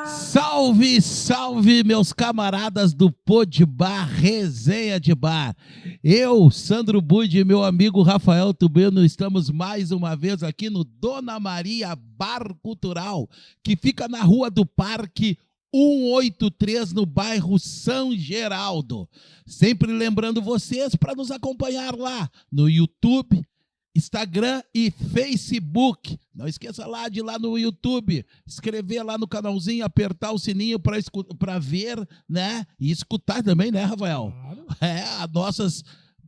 Salve, salve, meus camaradas do Pô de Bar, Resenha de Bar. Eu, Sandro Budi e meu amigo Rafael Tubino estamos mais uma vez aqui no Dona Maria Bar Cultural, que fica na Rua do Parque 183, no bairro São Geraldo. Sempre lembrando vocês para nos acompanhar lá no YouTube, Instagram e Facebook. Não esqueça lá de ir lá no YouTube, escrever lá no canalzinho, apertar o sininho para ver, né? E escutar também, né, Rafael? Claro. As nossas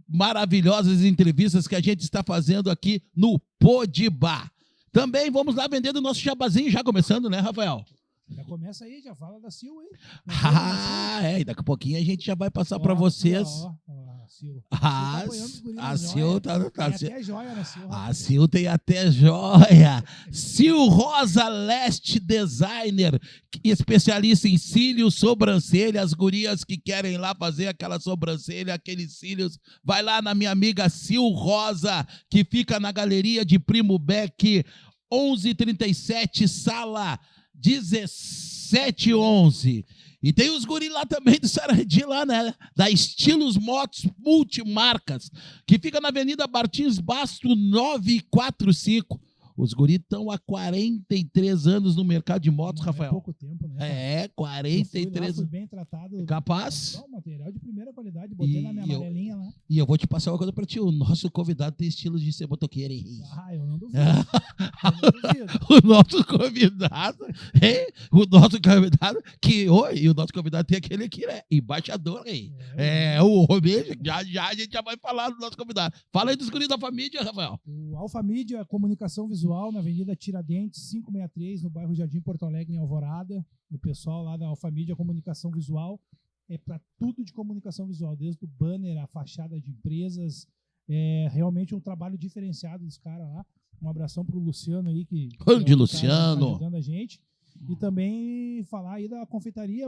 maravilhosas entrevistas que a gente está fazendo aqui no Pô de Bar. Também vamos lá vendendo o nosso jabazinho, já começando, né, Rafael? Já começa aí, já fala da Sil aí. E daqui a pouquinho a gente já vai passar para vocês. A Sil. A Sil tá tem até joia na Sil. A Sil tem até joia. Sil Rosa Leste Designer, especialista em cílios, sobrancelhas, gurias que querem lá fazer aquela sobrancelha, aqueles cílios. Vai lá na minha amiga Sil Rosa, que fica na Galeria de Primo Beck, 1137, sala 1711. E tem os guri lá também do Sarandi lá, né? Da Estilos Motos Multimarcas, que fica na Avenida Martins Basto 945. Os guri estão há 43 anos no mercado de motos, Rafael. É pouco tempo, né? 43 fui bem tratado. Capaz? Material de primeira qualidade, botei na minha amarelinha lá. E eu vou te passar uma coisa pra ti, o nosso convidado tem estilo de ser motoqueiro, hein? Eu não duvido. O nosso convidado, o nosso convidado tem aquele aqui, né? Embaixador, hein? O Romeu, já a gente já vai falar do nosso convidado. Fala aí dos guris da família, Rafael. O Alfa Mídia Comunicação Visual, na Avenida Tiradentes, 563, no bairro Jardim Porto Alegre, em Alvorada. O pessoal lá da Alfa Mídia Comunicação Visual é para tudo de comunicação visual, desde o banner, a fachada de empresas. É realmente um trabalho diferenciado dos caras lá. Um abração pro Luciano aí, que Luciano tá ajudando a gente. E também falar aí da confeitaria,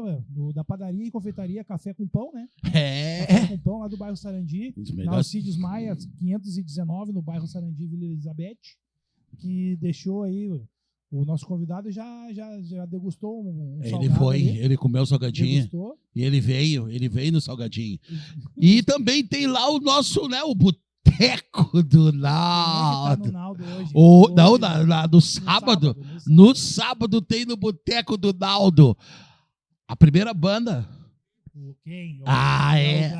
da padaria e confeitaria Café com Pão, né? Café com Pão, lá do bairro Sarandi, na Alcides Maia, 519, no bairro Sarandi, Vila Elizabeth, que deixou aí o nosso convidado já degustou um salgado. Ele comeu o salgadinho. Degustou. E ele veio no salgadinho. E também tem lá o nosso, né, o Boteco do Naldo. Tá no Naldo hoje? No sábado. No sábado tem no Boteco do Naldo. A primeira banda. Quem? É.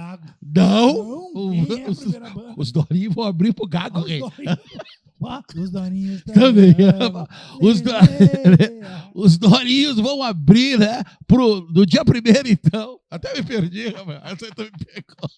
Não? Quem é a primeira banda? Os Dorinhos vão abrir pro Gago, rei. Os Dorinhos também. Os Dorinhos vão abrir, né? No dia 1º, então. Até me perdi, rapaz. Você me pegou.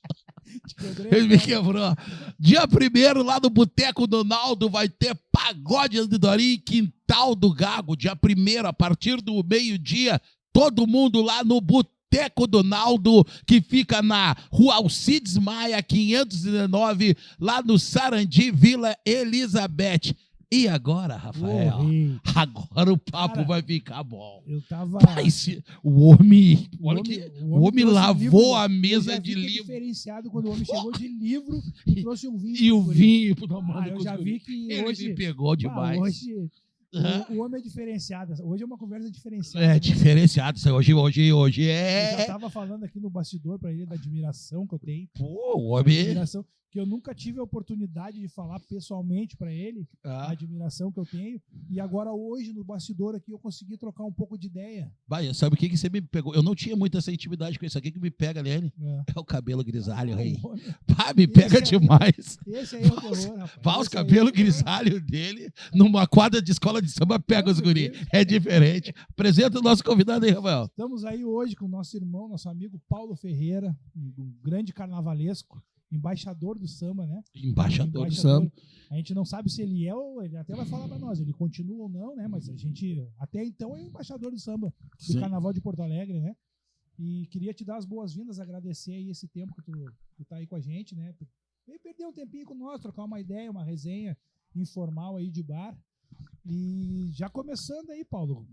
Ele me quebrou. Dia 1º, lá no Boteco do Naldo, vai ter pagode de Dorinho e Quintal do Gago. Dia 1º, a partir do meio-dia, todo mundo lá no Boteco do Naldo, que fica na Rua Alcides Maia, 519, lá no Sarandi, Vila Elizabeth. E agora, Rafael? Agora o papo vai ficar bom. Eu tava... O homem lavou a mesa de livro. Diferenciado quando o homem chegou de livro e trouxe um vinho. E o vinho, eu já vi que ele hoje... me pegou demais. Hoje... O homem é diferenciado. Hoje é uma conversa diferenciada. É diferenciado. Hoje é... Eu já estava falando aqui no bastidor para ele da admiração que eu tenho. O homem... Admiração que eu nunca tive a oportunidade de falar pessoalmente para ele, a admiração que eu tenho. E agora hoje, no bastidor aqui, eu consegui trocar um pouco de ideia. Sabe o que você me pegou? Eu não tinha muita essa intimidade com isso aqui que me pega nele. É o cabelo grisalho, rei. Me pega demais. Esse aí é o terror, rapaz. Os cabelos grisalhos dele, numa quadra de escola de samba, pega os guri. É diferente. Apresenta o nosso convidado aí, Rafael. Estamos aí hoje com o nosso irmão, nosso amigo Paulo Ferreira, um grande carnavalesco. Embaixador do samba, né? Embaixador do samba. A gente não sabe se ele é ou ele até vai falar para nós, ele continua ou não, né? Mas a gente, até então, é o embaixador do samba, do Carnaval de Porto Alegre, né? E queria te dar as boas-vindas, agradecer aí esse tempo que tu tá aí com a gente, né? Veio perder um tempinho com nós, trocar uma ideia, uma resenha informal aí de bar. E já começando aí, Paulo,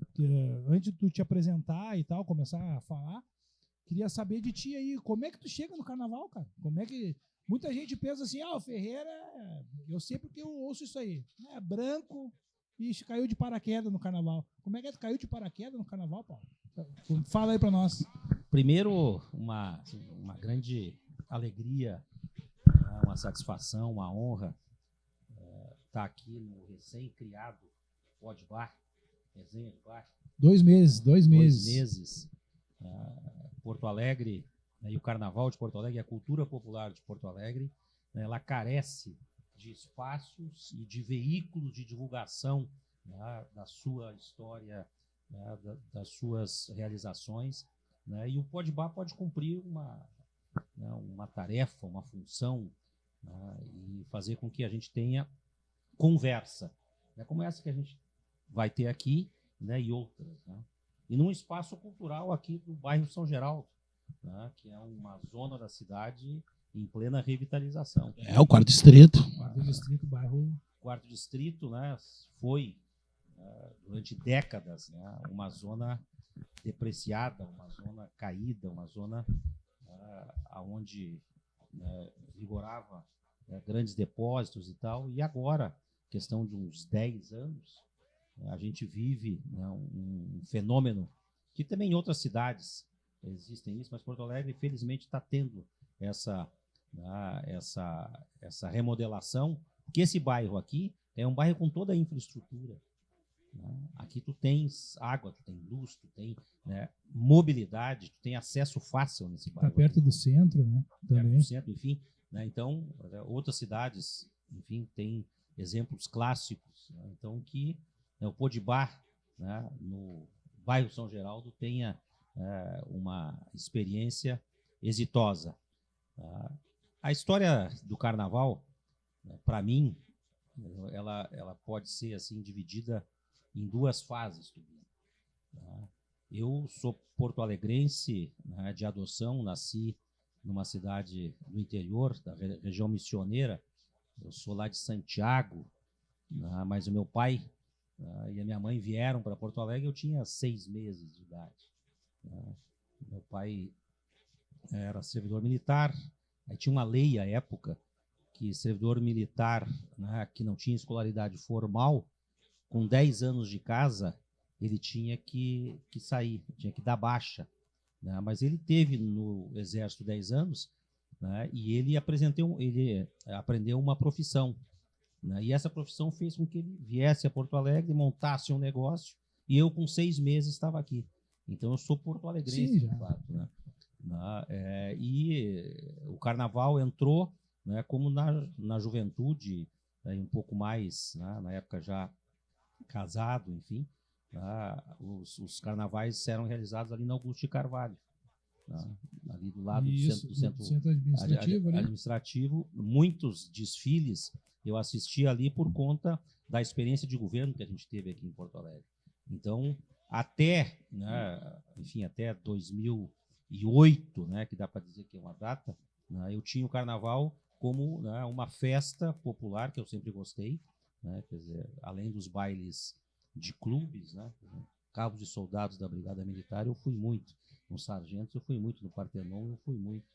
antes de tu te apresentar e tal, começar a falar, queria saber de ti aí, como é que tu chega no carnaval, cara? Como é que Muita gente pensa assim, o Ferreira, eu sei porque eu ouço isso aí, é branco e caiu de paraquedas no carnaval. Como é que tu caiu de paraquedas no carnaval, Paulo? Fala aí pra nós. Primeiro, uma grande alegria, uma satisfação, uma honra estar aqui no recém-criado Pod Bar, Resenha de Bar. 2 meses. 2 meses. Porto Alegre, né, e o Carnaval de Porto Alegre, a cultura popular de Porto Alegre, né, ela carece de espaços e de veículos de divulgação, né, da sua história, né, das suas realizações, né, e o Pod Bar pode cumprir uma tarefa, uma função, né, e fazer com que a gente tenha conversa, né, como essa que a gente vai ter aqui, né, e outras, né, e num espaço cultural aqui do bairro São Geraldo, né, que é uma zona da cidade em plena revitalização. É o quarto distrito. Quarto distrito, né, foi durante décadas, né, uma zona depreciada, uma zona caída, uma zona onde vigorava grandes depósitos e tal. E agora, questão de uns 10 anos, a gente vive, né, um fenômeno que também em outras cidades existem isso, mas Porto Alegre, felizmente, está tendo essa remodelação, porque esse bairro aqui é um bairro com toda a infraestrutura. Né? Aqui tu tens água, tu tem luz, tu tem, né, mobilidade, tu tem acesso fácil nesse bairro. Está perto do centro, né? Perto Também. do centro, enfim. Né? Então, outras cidades, enfim, têm exemplos clássicos. Né? Então, que o Pod Bar, né, no bairro São Geraldo tenha uma experiência exitosa. A história do Carnaval, né, para mim, ela pode ser assim dividida em 2 fases. Eu sou porto-alegrense, né, de adoção, nasci numa cidade do interior, da região missioneira. Eu sou lá de Santiago, né, mas o meu pai e a minha mãe vieram para Porto Alegre, eu tinha 6 meses de idade. Meu pai era servidor militar, aí tinha uma lei à época que servidor militar, né, que não tinha escolaridade formal, com 10 anos de casa, ele tinha que sair, tinha que dar baixa. Né, mas ele teve no exército 10 anos, né, e ele aprendeu uma profissão. Né, e essa profissão fez com que ele viesse a Porto Alegre, montasse um negócio, e eu com 6 meses estava aqui. Então eu sou porto-alegrense, de fato. Né? E o Carnaval entrou, né, como na juventude, um pouco mais, né, na época já casado, enfim, os carnavais eram realizados ali na Augusto de Carvalho, né, ali do lado do centro administrativo. Muitos desfiles eu assisti ali por conta da experiência de governo que a gente teve aqui em Porto Alegre. Então, até 2008, né, que dá para dizer que é uma data, né, eu tinha o Carnaval como, né, uma festa popular que eu sempre gostei, né, quer dizer, além dos bailes de clubes, né, cabos de soldados da Brigada Militar, eu fui muito. No Sargentos eu fui muito, no Partenon eu fui muito.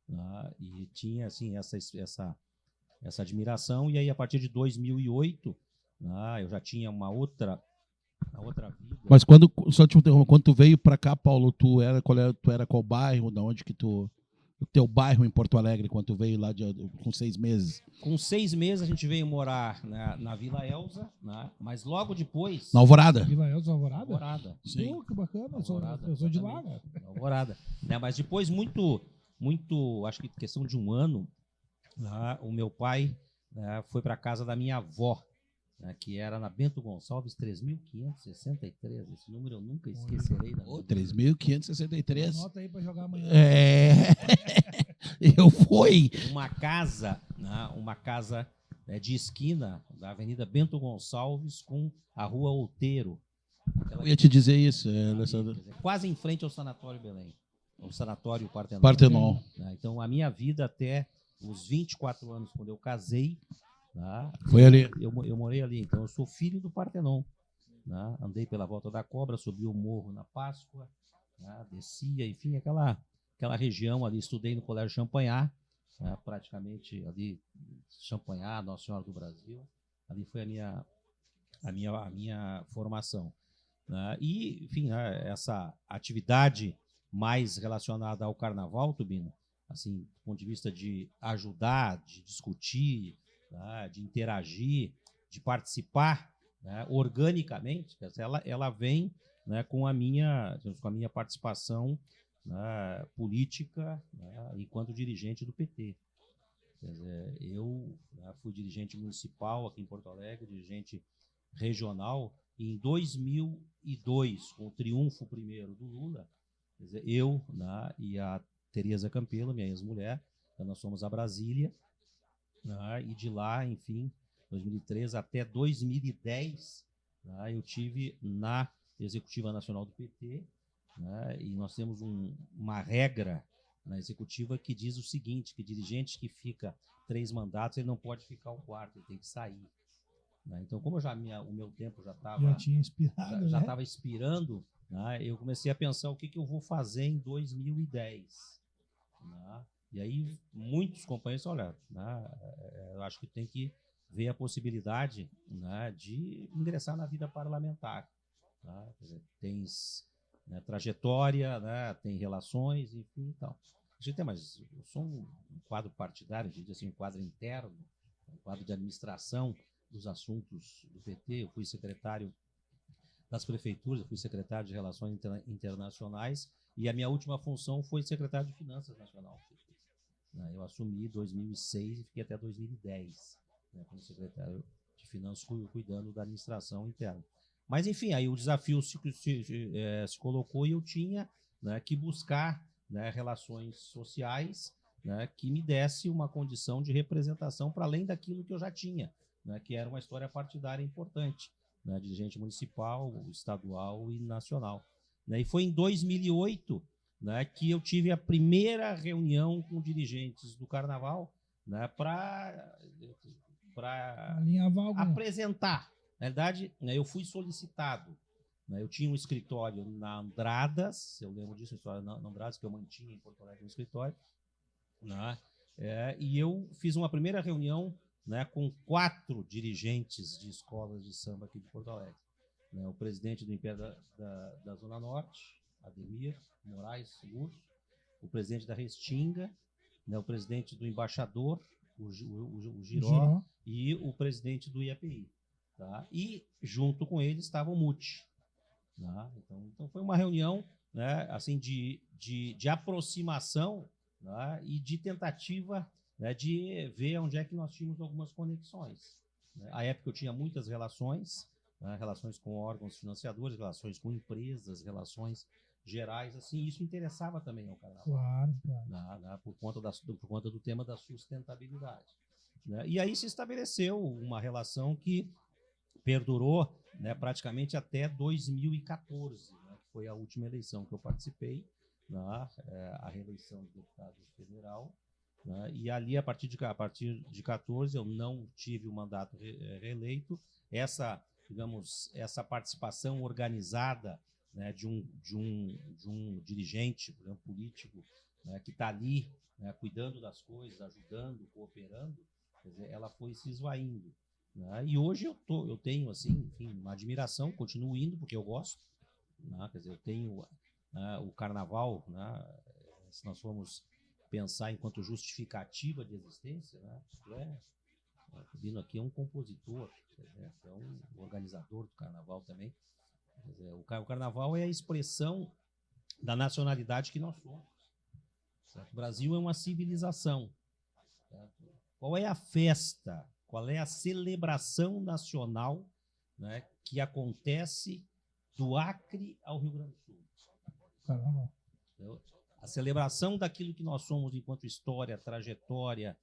Né, e tinha assim, essa admiração, e aí a partir de 2008, eu já tinha uma outra vida. Mas só te interromper, quando tu veio para cá, Paulo, tu era qual bairro, da onde que o teu bairro em Porto Alegre, quando tu veio lá com 6 meses? Com 6 meses a gente veio morar, né, na Vila Elza, né, mas logo depois... Na Alvorada? Vila Elza, Alvorada? Alvorada. Sim. Pô, que bacana, Alvorada, eu sou de lá, né? Alvorada. Né, mas depois, muito, acho que questão de 1 ano, né, o meu pai, né, foi para casa da minha avó, né, que era na Bento Gonçalves 3.563. Esse número eu nunca esquecerei. 3.563. Anota aí para jogar amanhã. Eu fui. Uma casa, né, de esquina da Avenida Bento Gonçalves com a Rua Outeiro. Eu ia te dizer isso. Quase em frente ao Sanatório Belém. O Sanatório Partenon. Partenon. Então, a minha vida até os 24 anos, quando eu casei, foi ali. Eu morei ali. Então, eu sou filho do Partenon. Andei pela Volta da Cobra, subi o morro na Páscoa, descia, enfim, aquela região ali. Estudei no Colégio Champagnat, praticamente ali, Champanhar, Nossa Senhora do Brasil. Ali foi a minha formação. E, enfim, essa atividade mais relacionada ao carnaval, Tubino, assim, do ponto de vista de ajudar, de discutir, de interagir, de participar, organicamente, ela vem, com a minha participação, política, enquanto dirigente do PT. Quer dizer, eu fui dirigente municipal aqui em Porto Alegre, dirigente regional, e em 2002, com o triunfo primeiro do Lula, quer dizer, eu e a Tereza Campelo, minha ex-mulher, nós fomos a Brasília, e de lá, enfim, 2003 até 2010, eu tive na Executiva Nacional do PT, e nós temos uma regra na Executiva que diz o seguinte, que dirigente que fica 3 mandatos, ele não pode ficar o quarto, ele tem que sair. Então, como o meu tempo já estava expirando, eu comecei a pensar o que eu vou fazer em 2010. E aí, muitos companheiros, olha, eu acho que tem que ver a possibilidade de ingressar na vida parlamentar. Quer dizer, tens trajetória, tem relações, enfim, tal. Mas eu sou um quadro partidário, assim, um quadro interno, um quadro de administração dos assuntos do PT. Eu fui secretário das prefeituras, eu fui secretário de Relações Internacionais e a minha última função foi secretário de Finanças Nacional. Eu assumi em 2006 e fiquei até 2010 como secretário de Finanças, cuidando da administração interna. Mas, enfim, aí o desafio se colocou e eu tinha que buscar relações sociais que me desse uma condição de representação para além daquilo que eu já tinha, que era uma história partidária importante, dirigente municipal, estadual e nacional. E foi em 2008 que eu tive a primeira reunião com dirigentes do Carnaval para apresentar. Na verdade, eu fui solicitado. Eu tinha um escritório na Andradas, eu lembro disso, na Andradas, que eu mantinha em Porto Alegre no escritório. E eu fiz uma primeira reunião com 4 dirigentes de escolas de samba aqui de Porto Alegre. O presidente do Império da Zona Norte, Ademir Moraes Urso, o presidente da Restinga, o presidente do Embaixador, o Giró, e o presidente do IAPI. E junto com eles estava o MUT. Então foi uma reunião assim, de aproximação e de tentativa de ver onde é que nós tínhamos algumas conexões. À época eu tinha muitas relações, relações com órgãos financiadores, relações com empresas, relações gerais, assim, isso interessava também ao Carnaval. Claro. Por conta do tema da sustentabilidade. E aí se estabeleceu uma relação que perdurou praticamente até 2014, que foi a última eleição que eu participei, a reeleição de deputado federal. E ali, a partir de 14, eu não tive o mandato reeleito. Essa participação organizada de um dirigente, por exemplo, político, que está ali cuidando das coisas, ajudando, cooperando, quer dizer, ela foi se esvaindo. E hoje eu tenho assim, enfim, uma admiração, continuo indo porque eu gosto. Quer dizer, eu tenho o Carnaval, se nós formos pensar enquanto justificativa de existência, o Dino aqui é um compositor, é um organizador do Carnaval também. Quer dizer, o Carnaval é a expressão da nacionalidade que nós somos. Certo? O Brasil é uma civilização. Certo? Qual é a festa? Qual é a celebração nacional que acontece do Acre ao Rio Grande do Sul? Caramba. A celebração daquilo que nós somos enquanto história, trajetória,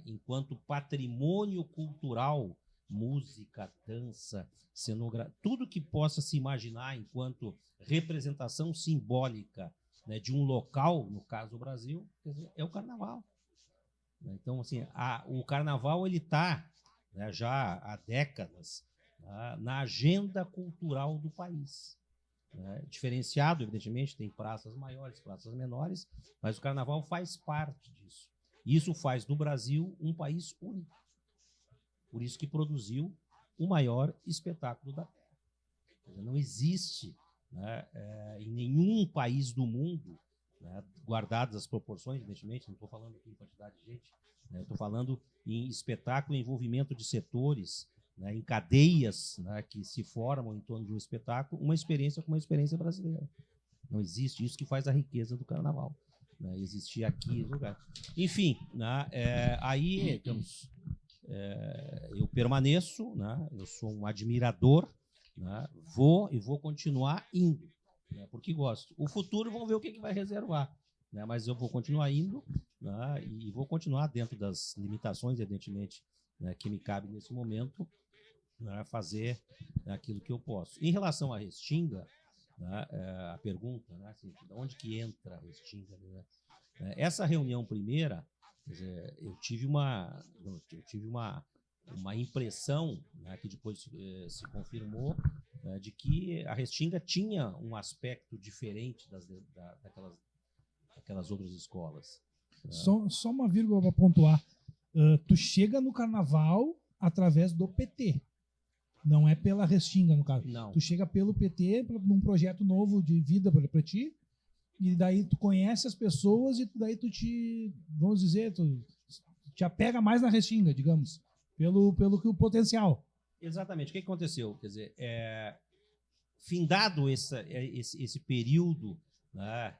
enquanto patrimônio cultural, música, dança, cenografia, tudo que possa se imaginar enquanto representação simbólica de um local, no caso do Brasil, quer dizer, é o Carnaval. Então, assim, o Carnaval ele está já há décadas na agenda cultural do país. Diferenciado, evidentemente, tem praças maiores, praças menores, mas o Carnaval faz parte disso. Isso faz do Brasil um país único. Por isso que produziu o maior espetáculo da Terra. Não existe, né, em nenhum país do mundo, né, guardadas as proporções, evidentemente, não estou falando aqui em quantidade de gente, né, estou falando em espetáculo, em envolvimento de setores, né, em cadeias, né, que se formam em torno de um espetáculo, uma experiência como uma experiência brasileira. Não existe isso que faz a riqueza do carnaval. Né, existir aqui no lugar. Enfim, né, aí, digamos, eu permaneço, né, eu sou um admirador, né, vou continuar indo, né, porque gosto. O futuro, vamos ver o que vai reservar, né, mas eu vou continuar indo, né, e vou continuar dentro das limitações, evidentemente, né, que me cabe nesse momento, né, fazer aquilo que eu posso. Em relação à Restinga, né, a pergunta, né, assim, de onde que entra a Restinga, né? Essa reunião primeira, quer dizer, eu tive uma impressão, né, que depois se confirmou, né, de que a Restinga tinha um aspecto diferente daquelas outras escolas. Né? Só uma vírgula para pontuar. Tu chega no carnaval através do PT. Não é pela Restinga, no caso. Não. Tu chega pelo PT, num projeto novo de vida para ti, e daí tu conhece as pessoas e daí tu vamos dizer, tu te apega mais na Restinga, digamos, pelo que o potencial. Exatamente. O que aconteceu? Quer dizer, findado esse período, né,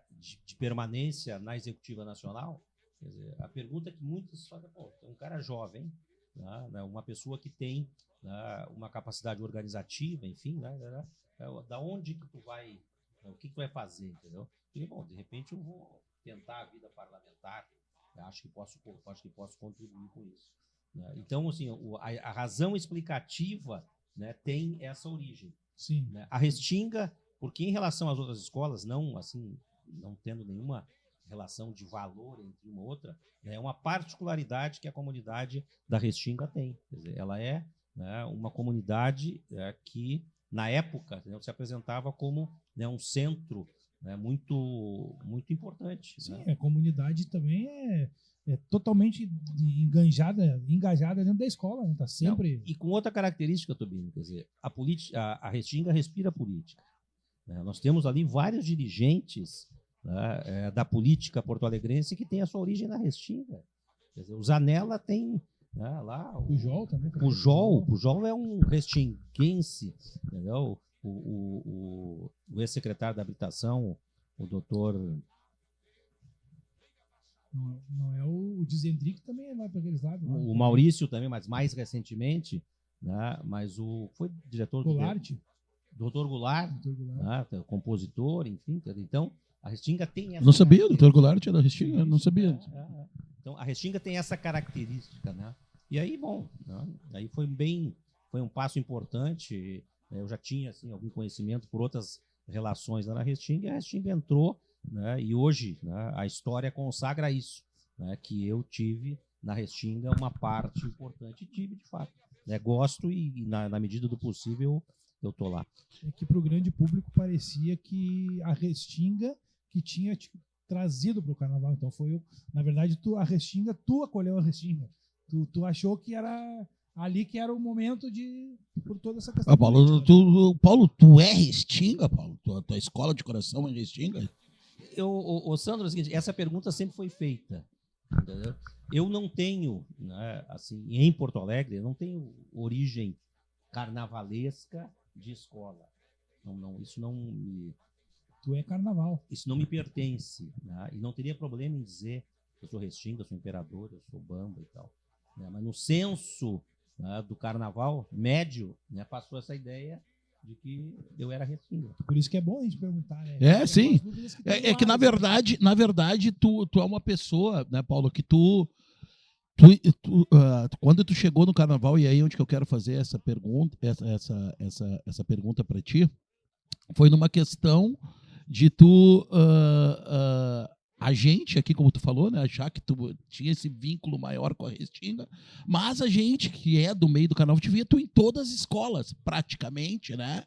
de permanência na Executiva Nacional, quer dizer, a pergunta que muitos fazem, é um cara jovem, né, uma pessoa que tem, né, uma capacidade organizativa, enfim, né, da onde que tu vai, o que tu vai fazer, entendeu? E, bom, de repente eu vou tentar a vida parlamentar, acho que posso contribuir com isso. Né? Então, assim, a razão explicativa, né, tem essa origem. Sim. Né? A Restinga, porque em relação às outras escolas, não tendo nenhuma relação de valor entre uma e outra, né, é uma particularidade que a comunidade da Restinga tem. Quer dizer, ela é, né, uma comunidade que, na época, né, se apresentava como, né, um centro, né, muito, muito importante. Sim, né? a comunidade também é totalmente engajada dentro da escola, né? Tá sempre... Não, e com outra característica, Tobino, quer dizer, a Restinga respira política. Né? Nós temos ali vários dirigentes, né, da política porto-alegrense que tem a sua origem na Restinga. Quer dizer, o Zanella tem, né, lá... O Pujol também. O Pujol é um restinguense, entendeu? O ex-secretário da Habitação, o doutor... Não é o Dizendrick também vai para aqueles lados. O Maurício também, mas mais recentemente, né? Mas o diretor... Goulart. Doutor Goulart, né? Compositor, enfim. Então, a Restinga tem essa... Não sabia, o doutor Goulart era da Restinga, não sabia. Então, a Restinga tem essa característica, né? E aí, bom, né? Aí foi um passo importante. Eu já tinha, assim, algum conhecimento por outras relações lá na Restinga, e a Restinga entrou, né? E hoje, né, a história consagra isso, né, que eu tive na Restinga uma parte importante, e tive, de fato. Né? Gosto e na medida do possível, eu estou lá. É que para o grande público parecia que a Restinga que tinha te trazido para o carnaval. Então na verdade, tu acolheu a Restinga. Tu achou que era ali que era o momento por toda essa questão. Paulo, tu é Restinga, Paulo? Tua escola de coração é Restinga? Sandro, é o seguinte, essa pergunta sempre foi feita. Entendeu? Eu não tenho, né, assim, em Porto Alegre, eu não tenho origem carnavalesca de escola. Isso não me... Tu é carnaval. Isso não me pertence. Né? E não teria problema em dizer que eu sou Restinga, eu sou imperador, eu sou bamba e tal. Né? Mas no senso, né, do carnaval médio, né, passou essa ideia de que eu era Restinga. Por isso que é bom a gente perguntar, né? Sim. Que na verdade, tu é uma pessoa, né, Paulo, que quando tu chegou no carnaval, e aí onde que eu quero fazer essa pergunta, essa pergunta para ti, foi numa questão de a gente aqui, como tu falou, né, achar que tu tinha esse vínculo maior com a Restinga, mas a gente que é do meio do carnaval, te via tu em todas as escolas, praticamente, né,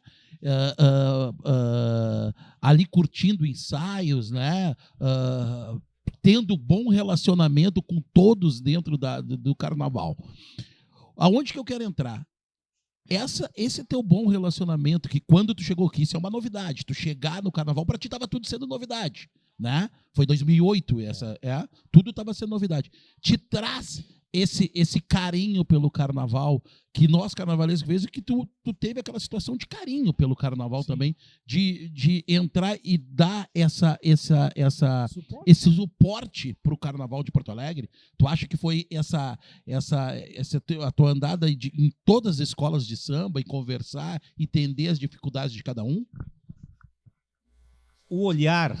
ali curtindo ensaios, né, tendo bom relacionamento com todos dentro do carnaval. Aonde que eu quero entrar? Esse teu bom relacionamento, que quando tu chegou aqui, isso é uma novidade. Tu chegar no carnaval, para ti estava tudo sendo novidade, né? Foi 2008, tudo estava sendo novidade. Te traz esse carinho pelo carnaval, que nós carnavalescos vezes que tu teve aquela situação de carinho pelo carnaval. Sim. Também, de entrar e dar esse suporte para o carnaval de Porto Alegre. Tu acha que foi a tua andada em todas as escolas de samba, e conversar, entender as dificuldades de cada um? O olhar,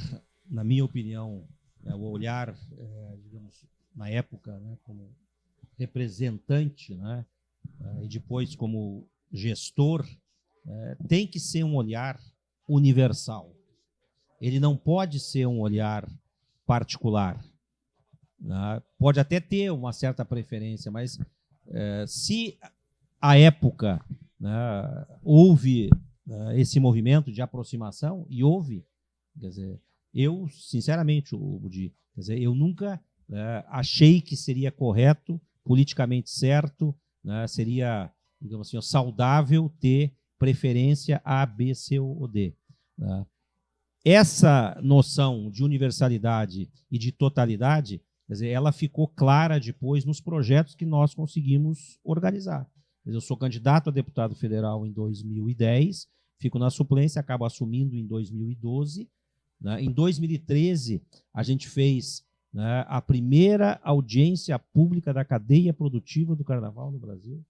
na minha opinião, o olhar, digamos, na época, né, como representante, né, e depois como gestor, tem que ser um olhar universal. Ele não pode ser um olhar particular, né? Pode até ter uma certa preferência, mas se à época, né, houve esse movimento de aproximação, e houve, quer dizer, eu, sinceramente, quer dizer, eu nunca achei que seria correto, politicamente certo, né, seria, digamos assim, saudável ter preferência A, B, C ou D. Né? Essa noção de universalidade e de totalidade, quer dizer, ela ficou clara depois nos projetos que nós conseguimos organizar. Eu sou candidato a deputado federal em 2010, fico na suplência, acabo assumindo em 2012. Né? Em 2013, a gente fez, né, a primeira audiência pública da cadeia produtiva do carnaval no Brasil.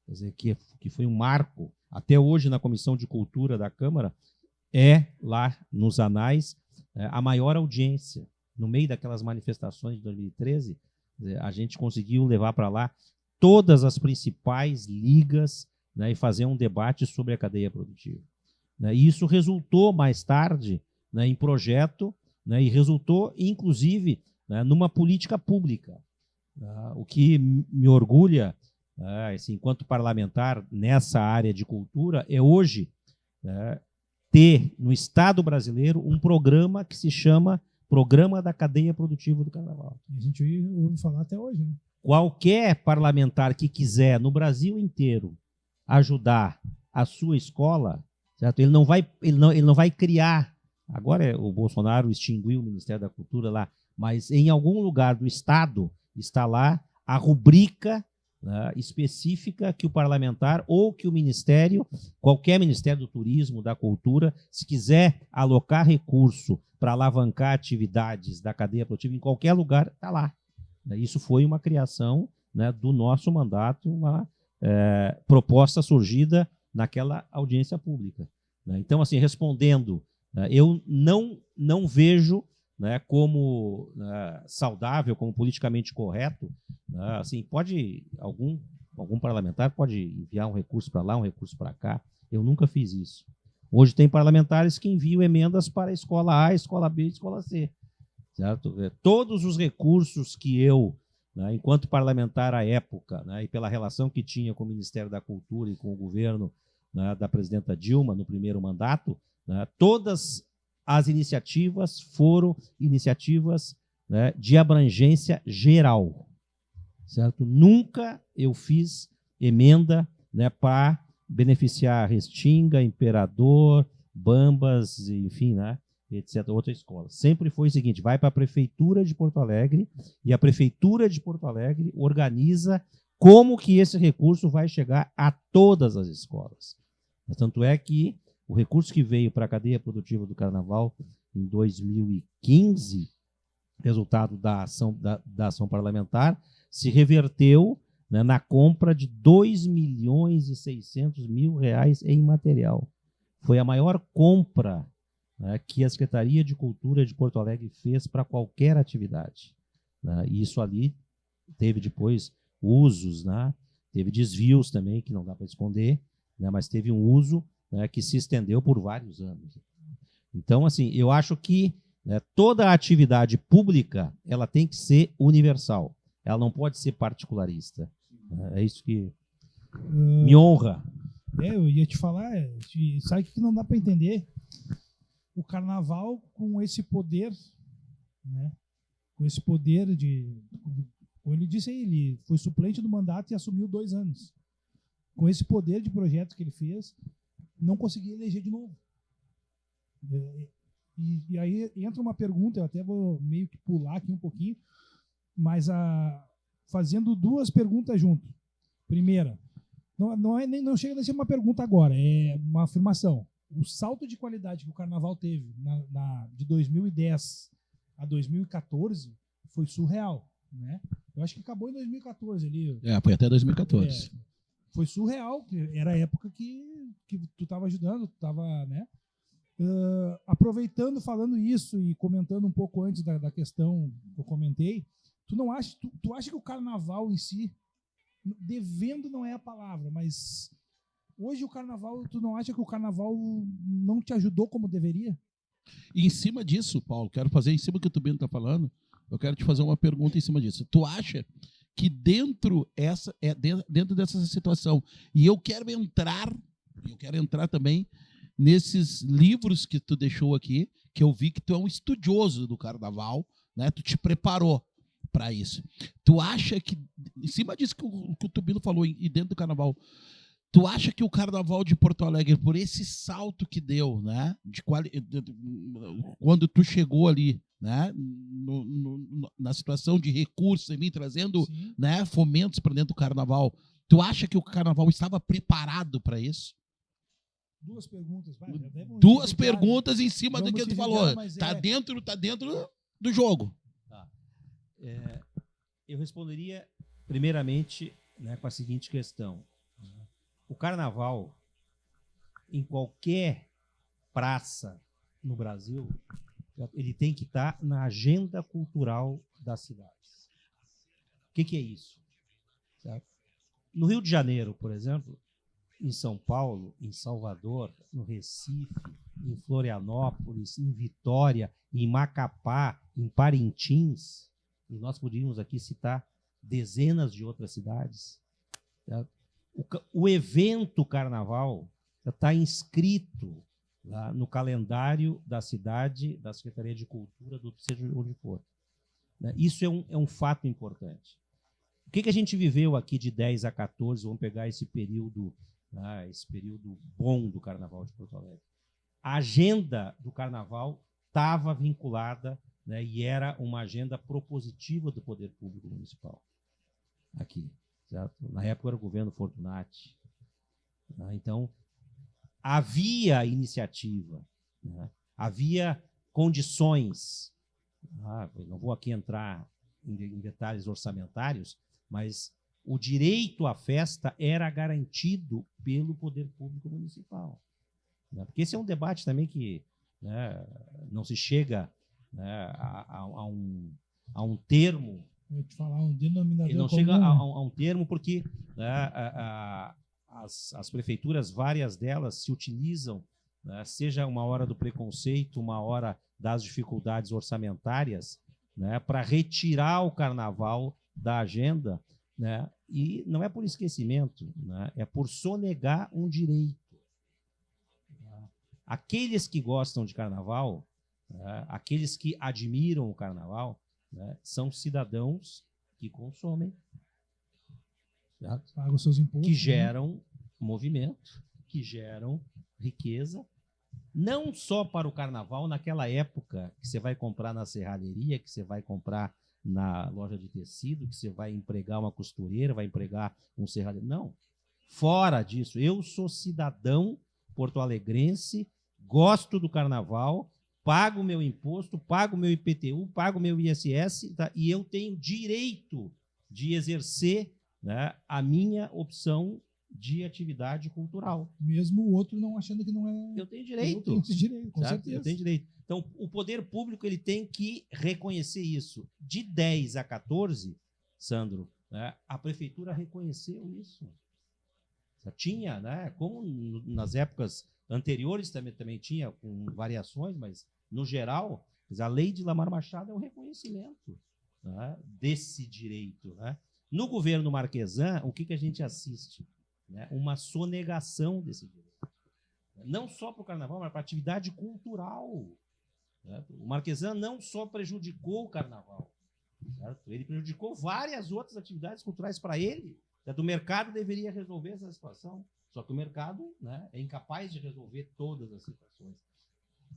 Quer dizer, que foi um marco. Até hoje, na Comissão de Cultura da Câmara, lá nos anais, a maior audiência. No meio daquelas manifestações de 2013, a gente conseguiu levar para lá todas as principais ligas, né, e fazer um debate sobre a cadeia produtiva. Né, e isso resultou mais tarde, né, em projeto, né, e resultou, inclusive, né, numa política pública. O que me orgulha, assim, enquanto parlamentar nessa área de cultura, é hoje ter no Estado brasileiro um programa que se chama Programa da Cadeia Produtiva do Carnaval. A gente ouve falar até hoje, né? Qualquer parlamentar que quiser, no Brasil inteiro, ajudar a sua escola, certo? Ele não vai criar. Agora o Bolsonaro extinguiu o Ministério da Cultura lá, mas em algum lugar do Estado está lá a rubrica, né, específica que o parlamentar ou que o Ministério, qualquer Ministério do Turismo, da Cultura, se quiser alocar recurso para alavancar atividades da cadeia produtiva em qualquer lugar, está lá. Isso foi uma criação, né, do nosso mandato, uma proposta surgida naquela audiência pública. Né? Então, assim, respondendo, eu não vejo, né, como saudável, como politicamente correto. Né? Assim, algum parlamentar pode enviar um recurso para lá, um recurso para cá. Eu nunca fiz isso. Hoje tem parlamentares que enviam emendas para a escola A, escola B e escola C. Certo? Todos os recursos que eu, né, enquanto parlamentar à época, né, e pela relação que tinha com o Ministério da Cultura e com o governo, né, da presidenta Dilma no primeiro mandato, né, todas as iniciativas foram iniciativas, né, de abrangência geral. Certo? Nunca eu fiz emenda, né, para beneficiar Restinga, Imperador, Bambas, enfim, né, etc., outra escola. Sempre foi o seguinte, vai para a Prefeitura de Porto Alegre e a Prefeitura de Porto Alegre organiza como que esse recurso vai chegar a todas as escolas. Tanto é que o recurso que veio para a cadeia produtiva do Carnaval em 2015, resultado da ação parlamentar, se reverteu, né, na compra de R$2.600.000 em material. Foi a maior compra, né, que a Secretaria de Cultura de Porto Alegre fez para qualquer atividade. Né, e isso ali teve depois usos, né, teve desvios também, que não dá para esconder, né, mas teve um uso, né, que se estendeu por vários anos. Então, assim, eu acho que, né, toda a atividade pública ela tem que ser universal. Ela não pode ser particularista. É isso que me honra. Eu ia te falar, sabe que não dá para entender? O carnaval com esse poder, né, com esse poder de... Como ele disse aí, ele foi suplente do mandato e assumiu 2 anos. Com esse poder de projeto que ele fez, não conseguia eleger de novo. E aí entra uma pergunta, eu até vou meio que pular aqui um pouquinho, mas fazendo 2 perguntas junto. Primeira, não chega a ser uma pergunta agora, é uma afirmação. O salto de qualidade que o Carnaval teve de 2010 a 2014 foi surreal, né? Eu acho que acabou em 2014 ali. Foi até 2014. Foi surreal, que era a época que tu estava ajudando, tu estava, né? Aproveitando, falando isso e comentando um pouco antes da questão que eu comentei, tu acha que o Carnaval em si, devendo não é a palavra, mas hoje o Carnaval, tu não acha que o Carnaval não te ajudou como deveria? E em cima disso, Paulo, quero fazer em cima do que o Tubino está falando, eu quero te fazer uma pergunta em cima disso. Tu acha que dentro dessa situação, e eu quero entrar também nesses livros que tu deixou aqui, que eu vi que tu é um estudioso do Carnaval, né? Tu te preparou para isso. Tu acha que, em cima disso que o Tubino falou, e dentro do Carnaval, tu acha que o Carnaval de Porto Alegre, por esse salto que deu, né, quando tu chegou ali, né, na situação de recursos, trazendo, né, fomentos para dentro do Carnaval, tu acha que o Carnaval estava preparado para isso? 2 perguntas. Duas perguntas em cima do que tu falou. Tá dentro do jogo. Tá. Eu responderia, primeiramente, né, com a seguinte questão. O Carnaval, em qualquer praça no Brasil, ele tem que estar na agenda cultural das cidades. O que é isso? Certo? No Rio de Janeiro, por exemplo, em São Paulo, em Salvador, no Recife, em Florianópolis, em Vitória, em Macapá, em Parintins, e nós poderíamos aqui citar dezenas de outras cidades, certo? O evento Carnaval está inscrito lá no calendário da cidade, da Secretaria de Cultura, seja onde for. Isso é um fato importante. O que a gente viveu aqui de 10 a 14, vamos pegar esse período bom do Carnaval de Porto Alegre. A agenda do Carnaval estava vinculada, né, e era uma agenda propositiva do poder público municipal aqui. Certo? Na época era o governo Fortunati. Né? Então, havia iniciativa, né? Havia condições. Não vou aqui entrar em detalhes orçamentários, mas o direito à festa era garantido pelo poder público municipal. Né? Porque esse é um debate também que, né, não se chega, né, a um termo. Vou te falar, um denominador. Ele não comum, chega né? a um termo porque, né, as prefeituras, várias delas, se utilizam, né, seja uma hora do preconceito, uma hora das dificuldades orçamentárias, né, para retirar o Carnaval da agenda, né, e não é por esquecimento, né, é por sonegar um direito. Aqueles que gostam de Carnaval, né, aqueles que admiram o Carnaval, né, são cidadãos que consomem, certo? Pagam seus impostos, que geram movimento, que geram riqueza, não só para o Carnaval, naquela época que você vai comprar na serralheria, que você vai comprar na loja de tecido, que você vai empregar uma costureira, vai empregar um serralheiro. Não. Fora disso, eu sou cidadão porto-alegrense, gosto do Carnaval, pago o meu imposto, pago o meu IPTU, pago o meu ISS, tá? E eu tenho direito de exercer, né, a minha opção de atividade cultural. Mesmo o outro não achando que não é... Eu tenho direito. Eu tenho esse direito, com certo? certeza. Eu tenho direito. Então, o poder público ele tem que reconhecer isso. De 10 a 14, Sandro, né, a prefeitura reconheceu isso. Tinha, né, como nas épocas anteriores também tinha, com variações, mas, no geral, a lei de Lamar Machado é um reconhecimento, né, desse direito. Né? No governo Marquesan, o que a gente assiste? Né? Uma sonegação desse direito. Não só para o Carnaval, mas para a atividade cultural. Né? O Marquesan não só prejudicou o Carnaval, certo? Ele prejudicou várias outras atividades culturais para ele. Certo? O mercado deveria resolver essa situação, só que o mercado, né, é incapaz de resolver todas as situações.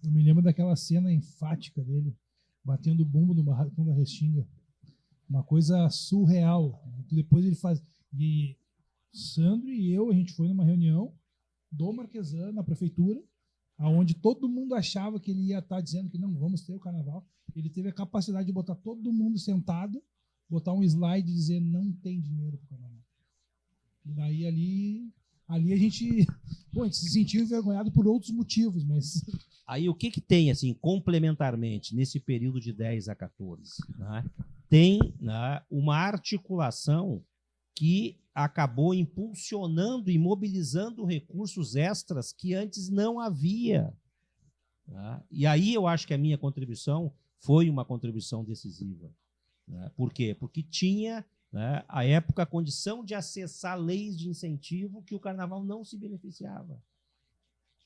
Eu me lembro daquela cena enfática dele, batendo bumbo no barracão da Restinga. Uma coisa surreal. Depois ele faz... E Sandro e eu, a gente foi numa reunião do Marquesan, na prefeitura, onde todo mundo achava que ele ia estar dizendo que não, vamos ter o carnaval. Ele teve a capacidade de botar todo mundo sentado, botar um slide e dizer não tem dinheiro para o carnaval. E daí ali a gente se sentiu envergonhado por outros motivos, mas... Aí o que tem, assim, complementarmente, nesse período de 10 a 14? Né? Tem, né, uma articulação que acabou impulsionando e mobilizando recursos extras que antes não havia. Né? E aí eu acho que a minha contribuição foi uma contribuição decisiva. Né? Por quê? Porque tinha, né, à época, a condição de acessar leis de incentivo que o carnaval não se beneficiava.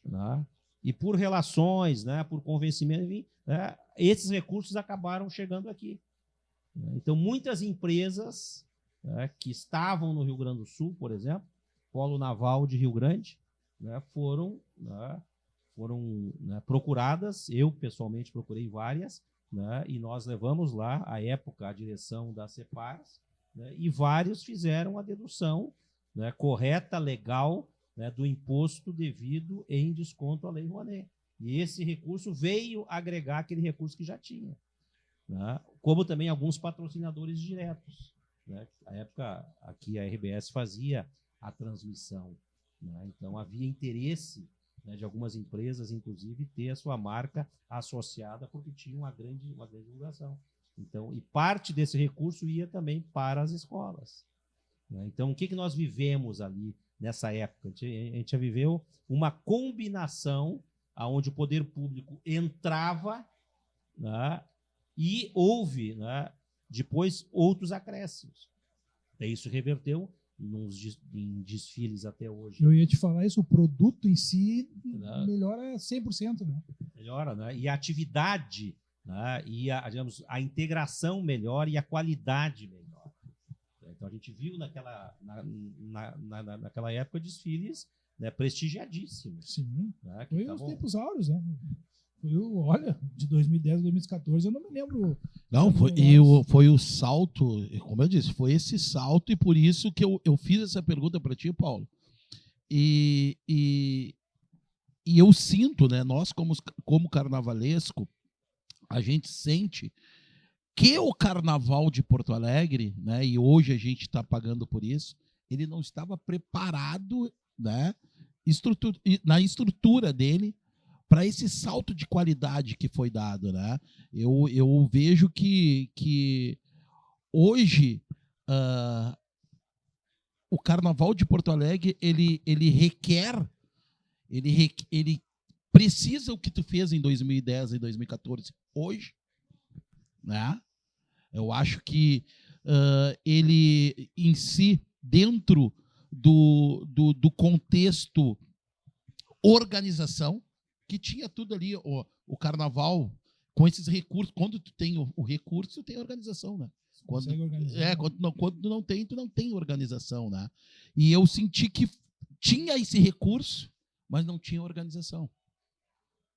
Né? E por relações, né, por convencimento, né, esses recursos acabaram chegando aqui. Então, muitas empresas, né, que estavam no Rio Grande do Sul, por exemplo, Polo Naval de Rio Grande, né, foram procuradas. Eu, pessoalmente, procurei várias, né, e nós levamos lá, à época, a direção da CEPARS, né, e vários fizeram a dedução, né, correta, legal, né, do imposto devido em desconto à Lei Rouanet. E esse recurso veio agregar aquele recurso que já tinha. Né, como também alguns patrocinadores diretos. Né, na época, aqui a RBS fazia a transmissão. Né, então, havia interesse, né, de algumas empresas, inclusive, ter a sua marca associada, porque tinha uma grande divulgação. Então, e parte desse recurso ia também para as escolas. Né, então, o que nós vivemos ali nessa época? A gente já viveu uma combinação onde o poder público entrava, né, e houve, né, depois outros acréscimos. E isso reverteu em desfiles até hoje. Eu ia te falar isso, o produto em si melhora 100%. Né? Melhora, né? E a atividade, né, e digamos, a integração melhora e a qualidade melhora. Então a gente viu naquela época desfiles, né, prestigiadíssimos. Sim, né, foi os tempos áureos, né? Olha, de 2010 a 2014, eu não me lembro. Não, foi o salto, como eu disse, foi esse salto, e por isso que eu fiz essa pergunta para ti, Paulo. E eu sinto, né, nós como carnavalesco, a gente sente que o carnaval de Porto Alegre, né, e hoje a gente está pagando por isso, ele não estava preparado, né, na estrutura dele, para esse salto de qualidade que foi dado, né? Eu vejo que hoje o Carnaval de Porto Alegre ele precisa o que tu fez em 2010 e 2014 hoje, né? Eu acho que ele em si, dentro do contexto organização, que tinha tudo ali, o carnaval, com esses recursos. Quando tu tem o recurso, tu tem organização, né? Quando não tem, tu não tem organização, né? E eu senti que tinha esse recurso, mas não tinha organização.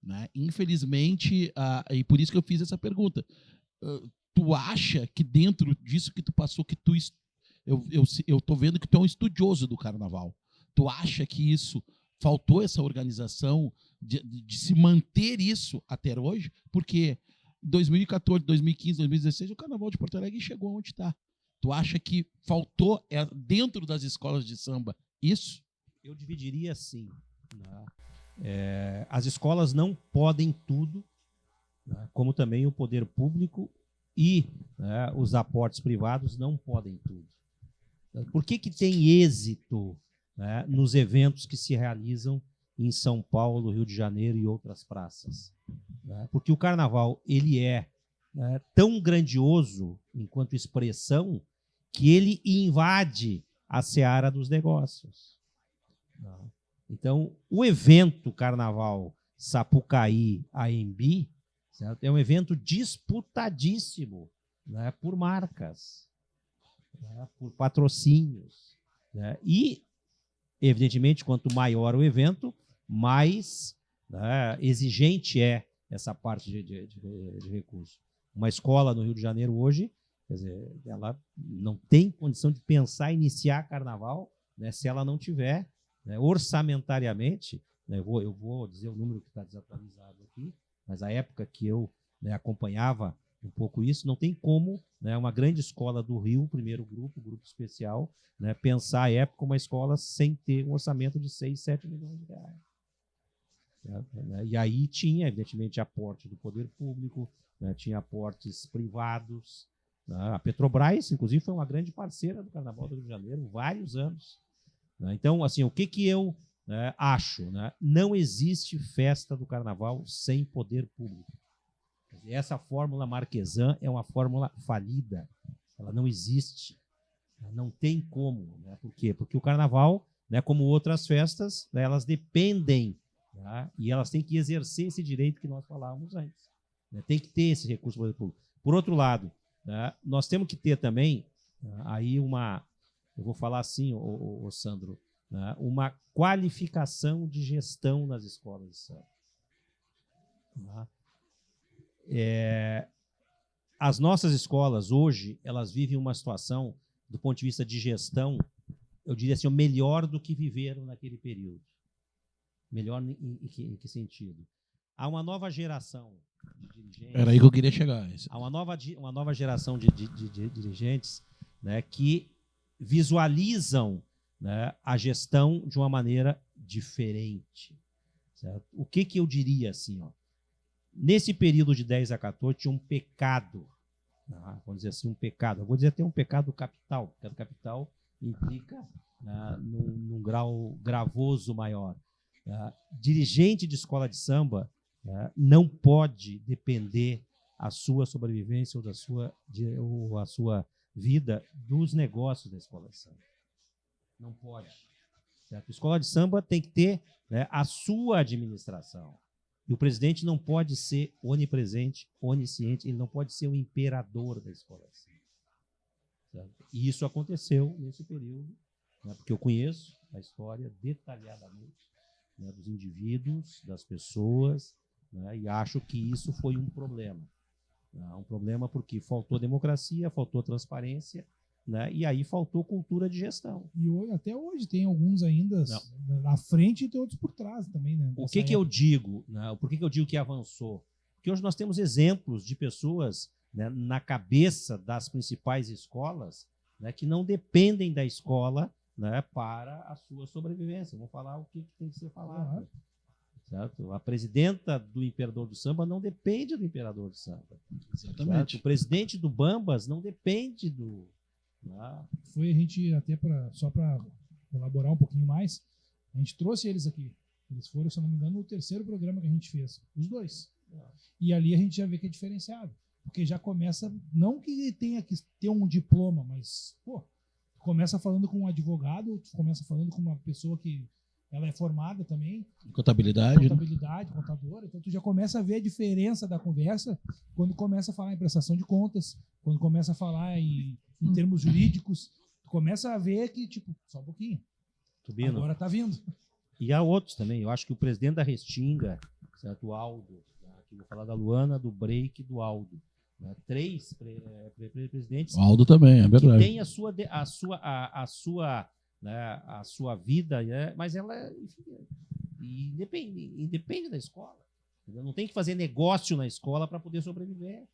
Né? Infelizmente, e por isso que eu fiz essa pergunta. Tu acha que dentro disso que tu passou, que eu tô vendo que tu é um estudioso do carnaval, tu acha que isso faltou, essa organização de se manter isso até hoje? Porque em 2014, 2015, 2016, o Carnaval de Porto Alegre chegou onde está. Tu acha que faltou dentro das escolas de samba isso? Eu dividiria assim. Né? As escolas não podem tudo, né? Como também o poder público e, né, os aportes privados não podem tudo. Por que tem êxito, né, nos eventos que se realizam em São Paulo, Rio de Janeiro e outras praças? Né? Porque o carnaval ele é, né, tão grandioso enquanto expressão que ele invade a seara dos negócios. Então, o evento Carnaval Sapucaí AMB, certo, é um evento disputadíssimo, né, por marcas, né, por patrocínios, né, e, evidentemente, quanto maior o evento, mais, né, exigente é essa parte de recurso. Uma escola no Rio de Janeiro hoje, quer dizer, ela não tem condição de pensar em iniciar carnaval, né, se ela não tiver, né, orçamentariamente, né, eu vou dizer o número que está desatualizado aqui, mas a época que eu, né, acompanhava um pouco isso, não tem como, né, uma grande escola do Rio, primeiro grupo especial, né, pensar a época uma escola sem ter um orçamento de 6, 7 milhões de reais. Né? E aí tinha, evidentemente, aporte do poder público, né, tinha aportes privados. Né? A Petrobras, inclusive, foi uma grande parceira do Carnaval do Rio de Janeiro, vários anos. Né? Então, assim, o que eu, né, acho? Né? Não existe festa do Carnaval sem poder público. Essa fórmula marquesã é uma fórmula falida. Ela não existe. Não tem como. Né? Por quê? Porque o Carnaval, né, como outras festas, né, elas dependem, tá? E elas têm que exercer esse direito que nós falávamos antes. Né? Tem que ter esse recurso do poder público. Por outro lado, né, nós temos que ter também, né, aí uma, eu vou falar assim, o Sandro, né, uma qualificação de gestão nas escolas de samba. Tá? As nossas escolas hoje, elas vivem uma situação, do ponto de vista de gestão, eu diria assim, melhor do que viveram naquele período. Melhor em que sentido? Há uma nova geração de dirigentes. Era aí que eu queria chegar. Há uma nova geração de dirigentes, né, que visualizam, né, a gestão de uma maneira diferente. Certo? O que eu diria assim? Ó, nesse período de 10 a 14, tinha um pecado. Vamos dizer assim, um pecado. Eu vou dizer até um pecado capital. O pecado capital implica, num grau gravoso maior. Dirigente de escola de samba não pode depender a sua sobrevivência ou a sua vida dos negócios da escola de samba. Não pode. Certo? A escola de samba tem que ter, né, a sua administração. E o presidente não pode ser onipresente, onisciente, ele não pode ser o imperador da escola de samba. Certo? E isso aconteceu nesse período, né, porque eu conheço a história detalhadamente, né, dos indivíduos, das pessoas, né, e acho que isso foi um problema. Um problema porque faltou democracia, faltou transparência, né, e aí faltou cultura de gestão. E hoje, até hoje tem alguns ainda na frente e tem outros por trás também. Né, o que eu digo? Né, por que eu digo que avançou? Porque hoje nós temos exemplos de pessoas, né, na cabeça das principais escolas, né, que não dependem da escola, né, para a sua sobrevivência. Vou falar o que tem que ser falado. Certo? A presidenta do Imperador do Samba não depende do Imperador do Samba. Exatamente. Certo? O presidente do Bambas não depende do... Foi a gente, até só para elaborar um pouquinho mais, a gente trouxe eles aqui. Eles foram, se eu não me engano, no terceiro programa que a gente fez. Os dois. E ali a gente já vê que é diferenciado. Porque já começa, não que tenha que ter um diploma, mas, pô, começa falando com um advogado, começa falando com uma pessoa que ela é formada também. Contabilidade, contadora. Então tu já começa a ver a diferença da conversa quando começa a falar em prestação de contas, quando começa a falar em termos jurídicos. Tu começa a ver que, tipo, só um pouquinho. Tubino. Agora tá vindo. E há outros também. Eu acho que o presidente da Restinga, certo? O Aldo, aqui vou falar da Luana, do Break e do Aldo. 3 presidentes. O Aldo também, é verdade. Que tem a sua vida, né? Mas ela, enfim, independe da escola. Entendeu? Não tem que fazer negócio na escola para poder sobreviver.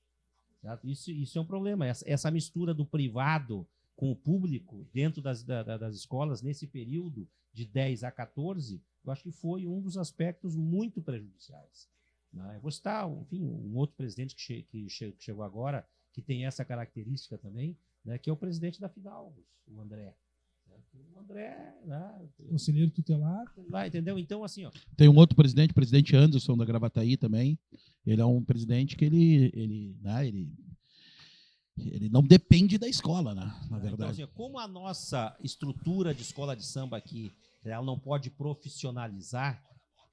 Certo? Isso é um problema. Essa mistura do privado com o público dentro das escolas nesse período de 10 a 14, eu acho que foi um dos aspectos muito prejudiciais. Eu vou citar, enfim, um outro presidente que chegou agora, que tem essa característica também, né, que é o presidente da Fidalgos, o André. O André, né, conselheiro tutelar. Lá, entendeu? Então, assim, ó. Tem um outro presidente, o presidente Anderson da Gravataí também. Ele é um presidente que ele não depende da escola, né, na verdade. Então, assim, como a nossa estrutura de escola de samba aqui, ela não pode profissionalizar,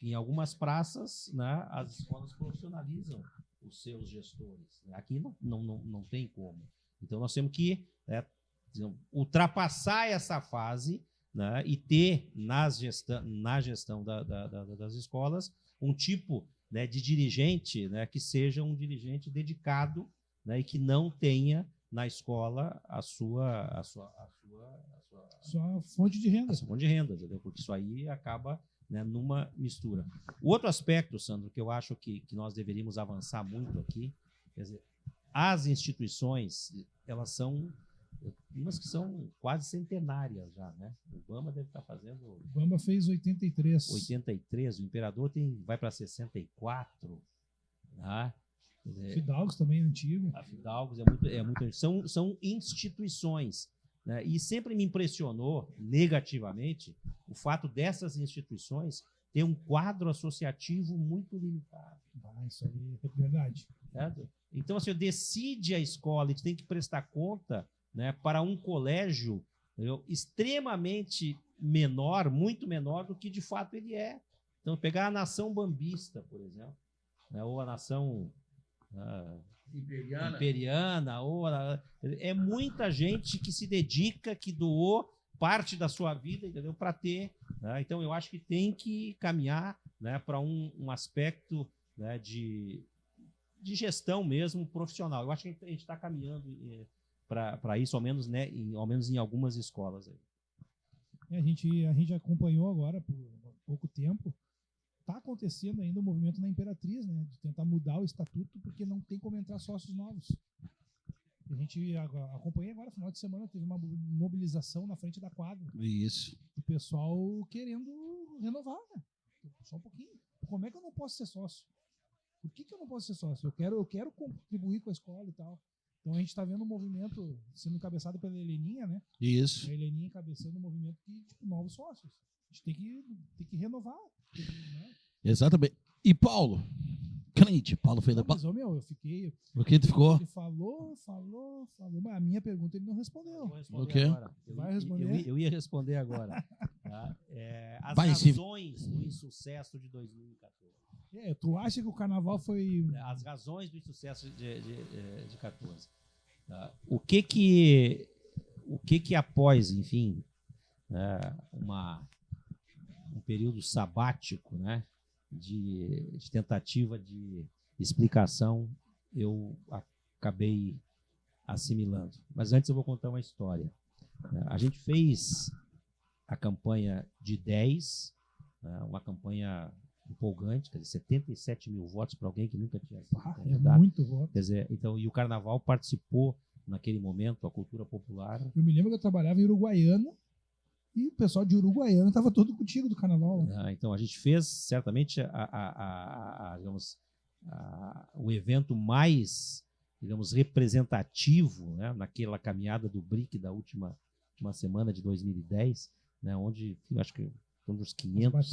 em algumas praças, né, as escolas profissionalizam os seus gestores. Aqui não tem como. Então, nós temos que ultrapassar essa fase, né, e ter na gestão das escolas um tipo, né, de dirigente, né, que seja um dirigente dedicado, né, e que não tenha na escola a sua fonte de renda. Fonte de renda, entendeu? Porque isso aí acaba, né, numa mistura. O outro aspecto, Sandro, que eu acho que nós deveríamos avançar muito aqui, quer dizer, as instituições, elas são umas que são quase centenárias já, né? O Bamba deve estar fazendo... O Bamba fez 83. 83, o Imperador vai para 64, tá? Fidalgos também é antigo. A Fidalgos é muito são instituições, né? E sempre me impressionou negativamente o fato dessas instituições ter um quadro associativo muito limitado. Isso aí é verdade. Certo? Então, assim, decide a escola e tem que prestar conta, né, para um colégio, entendeu, extremamente menor, muito menor do que de fato ele é. Então, pegar a nação bambista, por exemplo, né, ou a nação imperiana, é muita gente que se dedica, que doou parte da sua vida, entendeu, para ter, né? Então, eu acho que tem que caminhar, né, para um aspecto, né, de gestão mesmo profissional. Eu acho que a gente está caminhando para isso, ao menos, né, ao menos em algumas escolas. Aí. A gente acompanhou agora por pouco tempo. Está acontecendo ainda um movimento na Imperatriz, né, de tentar mudar o estatuto, porque não tem como entrar sócios novos. A gente acompanhei agora, no final de semana, teve uma mobilização na frente da quadra. Isso. O pessoal querendo renovar, né? Só um pouquinho. Como é que eu não posso ser sócio? Por que eu não posso ser sócio? Eu quero contribuir com a escola e tal. Então a gente está vendo um movimento sendo encabeçado pela Heleninha, né? Isso. A Heleninha encabeçando um movimento de novos sócios. A gente tem que renovar. Né? Exatamente. E Paulo? Crente, Paulo fez da Mas, eu fiquei... O que tu ficou? Ele falou, mas a minha pergunta ele não respondeu. O quê? Vai responder? Eu ia responder agora. Tá? As razões do insucesso de 2014. Tu acha que o carnaval foi... As razões do insucesso de 14. Tá? O que que após, enfim, um período sabático, né, de tentativa de explicação, eu acabei assimilando. Mas antes eu vou contar uma história. A gente fez a campanha de 10, uma campanha empolgante, quer dizer, 77 mil votos para alguém que nunca tinha sido candidato. É muito voto. Quer dizer, então, e o Carnaval participou naquele momento, a cultura popular. Eu me lembro que eu trabalhava em Uruguaiana e o pessoal de Uruguaiana estava todo contigo do Carnaval. Então, a gente fez, certamente, o evento mais, digamos, representativo, né, naquela caminhada do BRIC da última semana de 2010, né, onde, enfim, acho que dos 500,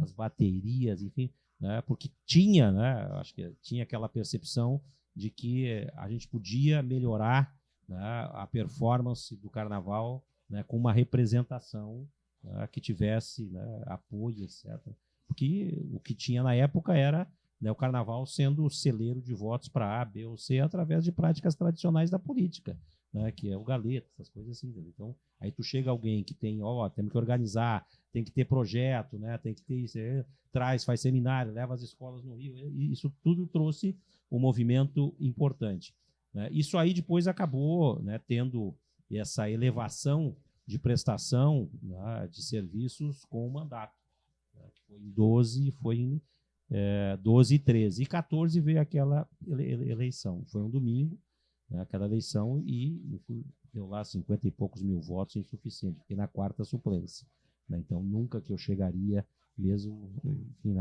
as baterias, enfim, né, porque tinha, né, acho que tinha aquela percepção de que a gente podia melhorar, né, a performance do Carnaval, né, com uma representação, né, que tivesse, né, apoio, etc. Porque o que tinha na época era, né, o Carnaval sendo o celeiro de votos para A, B ou C através de práticas tradicionais da política, né, que é o galeta, essas coisas assim. Então, aí tu chega alguém que tem, temos que organizar, tem que ter projeto, né, tem que ter isso, faz seminário, leva as escolas no Rio, e isso tudo trouxe um movimento importante. Né. Isso aí depois acabou, né, tendo essa elevação de prestação, né, de serviços com o mandato. Né, que foi em 12, foi em 12 e 13. E 14 veio aquela eleição. Foi um domingo, né, aquela eleição, e enfim, deu lá 50 e poucos mil votos, insuficiente. Fiquei na quarta suplência. Né, então, nunca que eu chegaria, mesmo, enfim,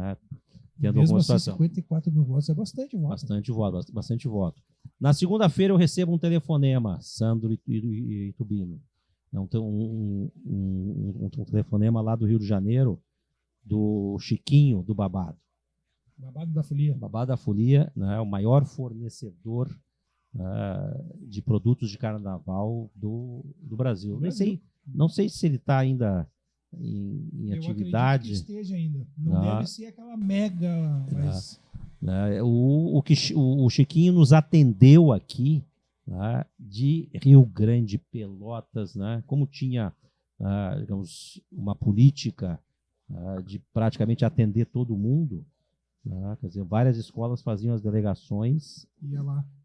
tendo alguma situação. 54 mil votos é bastante voto. Bastante voto. Na segunda-feira eu recebo um telefonema, Sandro e Tubino. Um telefonema lá do Rio de Janeiro, do Chiquinho, do Babado. Babado da Folia. Babado da Folia, né, o maior fornecedor de produtos de carnaval do Brasil. Não sei se ele está ainda em atividade. Eu acredito que esteja ainda. Não deve ser aquela mega, mas né? O Chiquinho nos atendeu aqui, né, de Rio Grande, Pelotas, né, como tinha, digamos, uma política de praticamente atender todo mundo, né, quer dizer, várias escolas faziam as delegações,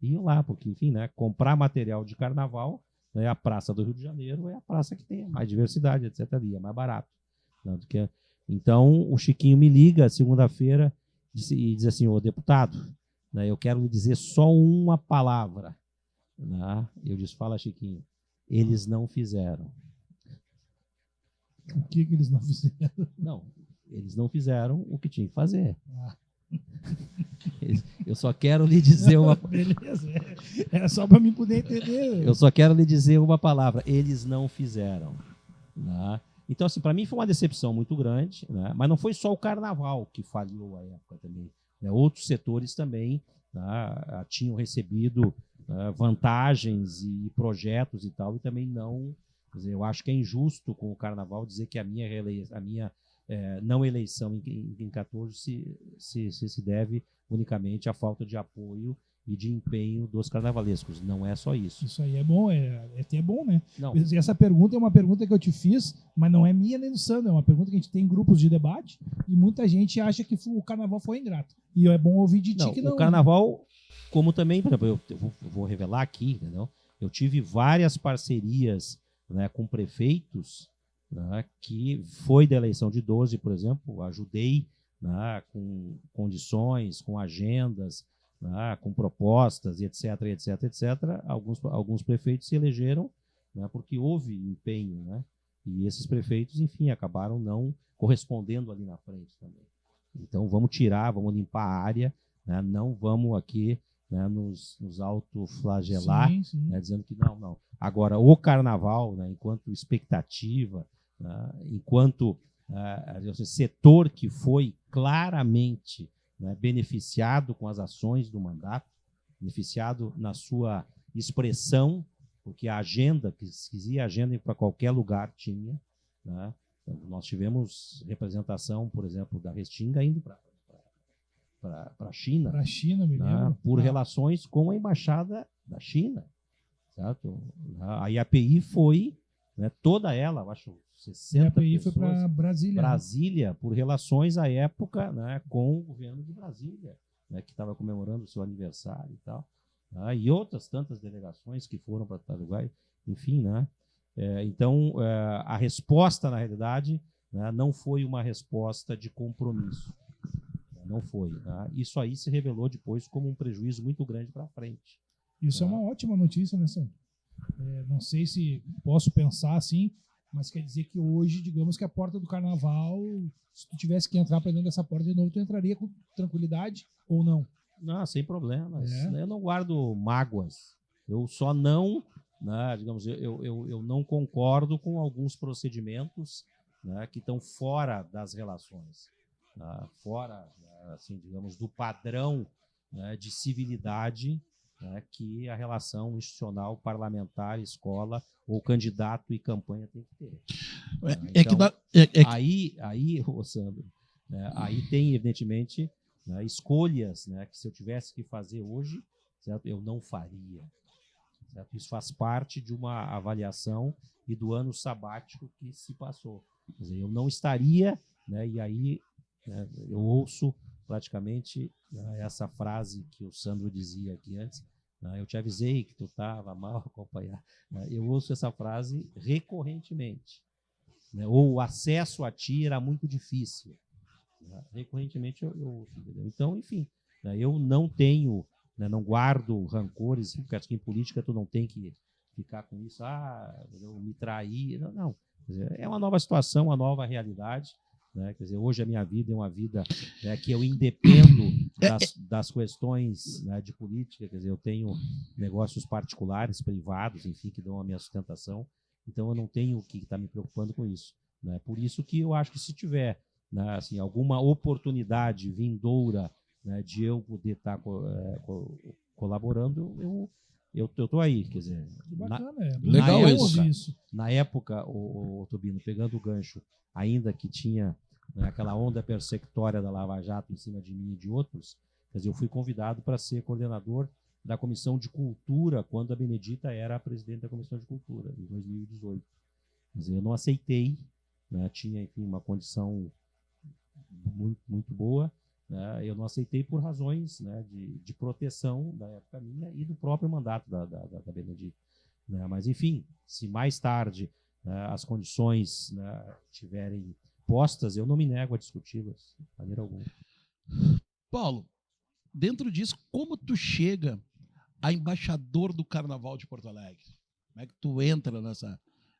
iam lá, porque, enfim, né, comprar material de carnaval, né, a Praça do Rio de Janeiro é a praça que tem mais diversidade, etc. Ali, é mais barato. Né, do que... Então, o Chiquinho me liga segunda-feira e diz assim: ô deputado, né, eu quero lhe dizer só uma palavra. Né? Eu disse: fala, Chiquinho. Eles não fizeram. O que eles não fizeram? Não, eles não fizeram o que tinha que fazer. Eu só quero lhe dizer uma... Beleza, é só para mim poder entender. Eu só quero lhe dizer uma palavra: eles não fizeram. Né? Então, assim, para mim foi uma decepção muito grande, né? Mas não foi só o carnaval que falhou à época também. Né? Outros setores também, né, tinham recebido vantagens e projetos e tal, e também não... Quer dizer, eu acho que é injusto com o carnaval dizer que a minha não eleição em 14 se deve unicamente à falta de apoio e de empenho dos carnavalescos. Não é só isso. Isso aí é bom, é até bom, né? Não. Essa pergunta é uma pergunta que eu te fiz, mas não é minha nem do Sandro, é uma pergunta que a gente tem em grupos de debate e muita gente acha que o carnaval foi ingrato. E é bom ouvir de ti que não. O carnaval, como também, por exemplo, eu vou revelar aqui, entendeu? Eu tive várias parcerias, né, com prefeitos, né, que foi da eleição de 12, por exemplo, ajudei, né, com condições, com agendas, com propostas, etc, etc, etc. Alguns prefeitos se elegeram, né, porque houve empenho, né, e esses prefeitos, enfim, acabaram não correspondendo ali na frente também. Então, vamos limpar a área, né, não vamos aqui, né, nos autoflagelar, né, dizendo que não. Agora, o carnaval, né, enquanto expectativa, né, enquanto setor que foi claramente, né, beneficiado com as ações do mandato, beneficiado na sua expressão, porque a agenda, que se quiser agenda para qualquer lugar tinha, né? Então, nós tivemos representação, por exemplo, da Restinga indo para a China. Para a China, me lembro. Né, por relações com a Embaixada da China. Certo? A IAPI foi, né, toda ela, eu acho, 60 a IAPI pessoas. Foi para Brasília. Brasília, por relações à época, né, com o governo de Brasília, né, que estava comemorando o seu aniversário e tal. Né, e outras tantas delegações que foram para Paraguai, enfim, né? Então, a resposta, na realidade, né, não foi uma resposta de compromisso. Não foi. Né? Isso aí se revelou depois como um prejuízo muito grande para frente. Isso é uma ótima notícia, né, Sandro? Não sei se posso pensar assim, mas quer dizer que hoje, digamos que a porta do carnaval, se tu tivesse que entrar para dentro dessa porta de novo, tu entraria com tranquilidade ou não? Não, sem problemas. Eu não guardo mágoas. Eu só não, né, digamos, eu não concordo com alguns procedimentos, né, que estão fora das relações, né, fora, assim, digamos, do padrão, né, de civilidade, né, que a relação institucional, parlamentar, escola ou candidato e campanha tem que ter. Então, aí, Sandro, né, aí tem, evidentemente, né, escolhas, né, que se eu tivesse que fazer hoje, certo, eu não faria. Certo? Isso faz parte de uma avaliação e do ano sabático que se passou. Quer dizer, eu não estaria, né, e aí, né, eu ouço praticamente, né, essa frase que o Sandro dizia aqui antes, né, eu te avisei que tu estava mal acompanhado. Né, eu ouço essa frase recorrentemente. Né, ou o acesso a ti era muito difícil. Né, recorrentemente eu ouço. Entendeu? Então, enfim, né, eu não tenho, né, não guardo rancores, porque acho que em política tu não tem que ficar com isso, eu me traí. Não. Quer dizer, é uma nova situação, uma nova realidade. Né? Quer dizer, hoje a minha vida é uma vida, né, que eu independo das questões, né, de política. Quer dizer, eu tenho negócios particulares, privados, enfim, que dão a minha sustentação. Então, eu não tenho que estar me preocupando com isso. Né? Por isso que eu acho que se tiver, né, assim, alguma oportunidade vindoura, né, de eu poder estar colaborando, eu estou aí. Quer dizer, legal isso. Na época, o Tubino, pegando o gancho, ainda que tinha, né, aquela onda persecutória da Lava Jato em cima de mim e de outros, Quer dizer, eu fui convidado para ser coordenador da Comissão de Cultura, quando a Benedita era a presidente da Comissão de Cultura, em 2018. Quer dizer, eu não aceitei, né, tinha, enfim, uma condição muito, muito boa, né, eu não aceitei por razões, né, de proteção da época minha e do próprio mandato da Benedita. Né, mas, enfim, se mais tarde, né, as condições, né, tiverem postas, eu não me nego a discuti-las, de maneira alguma. Paulo, dentro disso, como tu chega a embaixador do Carnaval de Porto Alegre? Como é que tu entra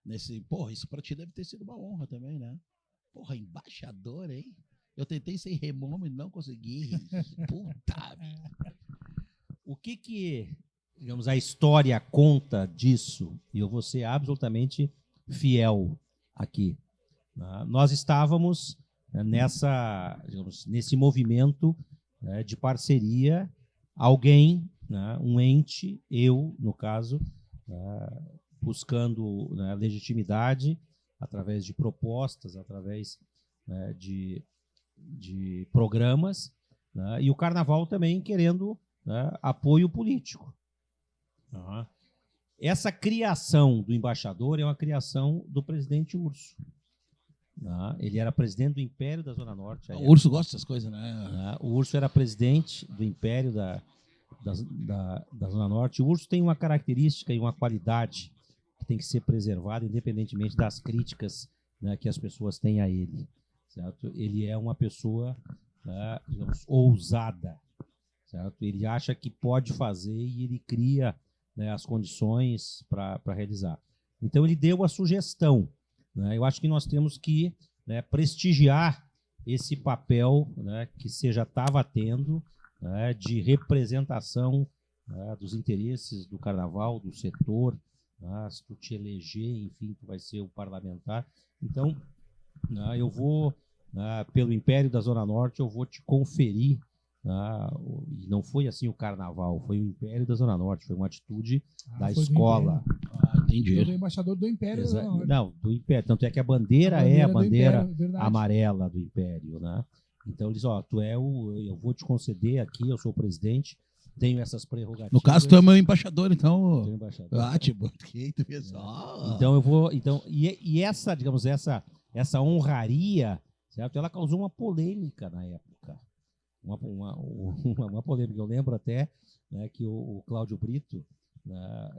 nesse... Porra, isso pra ti deve ter sido uma honra também, né? Porra, embaixador, hein? Eu tentei ser remomo e não consegui. Puta. O que, digamos, a história conta disso? E eu vou ser absolutamente fiel aqui. Né? Nós estávamos, né, nesse movimento, né, de parceria, alguém, né, um ente, eu, no caso, buscando, né, legitimidade através de propostas, através, né, de programas, né, e o Carnaval também querendo, né, apoio político. Uhum. Essa criação do embaixador é uma criação do presidente Urso. Ele era presidente do Império da Zona Norte. O Urso gosta dessas coisas, né? O Urso era presidente do Império da Zona Norte. O Urso tem uma característica e uma qualidade que tem que ser preservada, independentemente das críticas, né, que as pessoas têm a ele. Certo? Ele é uma pessoa, né, digamos, ousada. Certo? Ele acha que pode fazer e ele cria, né, as condições para realizar. Então, ele deu a sugestão. Né? Eu acho que nós temos que, né, prestigiar esse papel, né, que você já estava tendo, né, de representação, né, dos interesses do Carnaval, do setor, né, se tu te eleger, enfim, tu vai ser o parlamentar. Então, né, eu vou, né, pelo Império da Zona Norte, eu vou te conferir, né, e não foi assim o Carnaval, foi o Império da Zona Norte, foi uma atitude da escola. Entendi. Do embaixador do Império. Não, do Império. Tanto é que a bandeira é a bandeira amarela do Império, né? Então eles, eu vou te conceder aqui, eu sou o presidente, tenho essas prerrogativas. No caso, tu é meu embaixador, então. Sou embaixador. Tipo, pessoal. Então eu vou, e essa, digamos, essa honraria, certo? Ela causou uma polêmica na época. Uma polêmica. Eu lembro até, né, que o Cláudio Brito, né,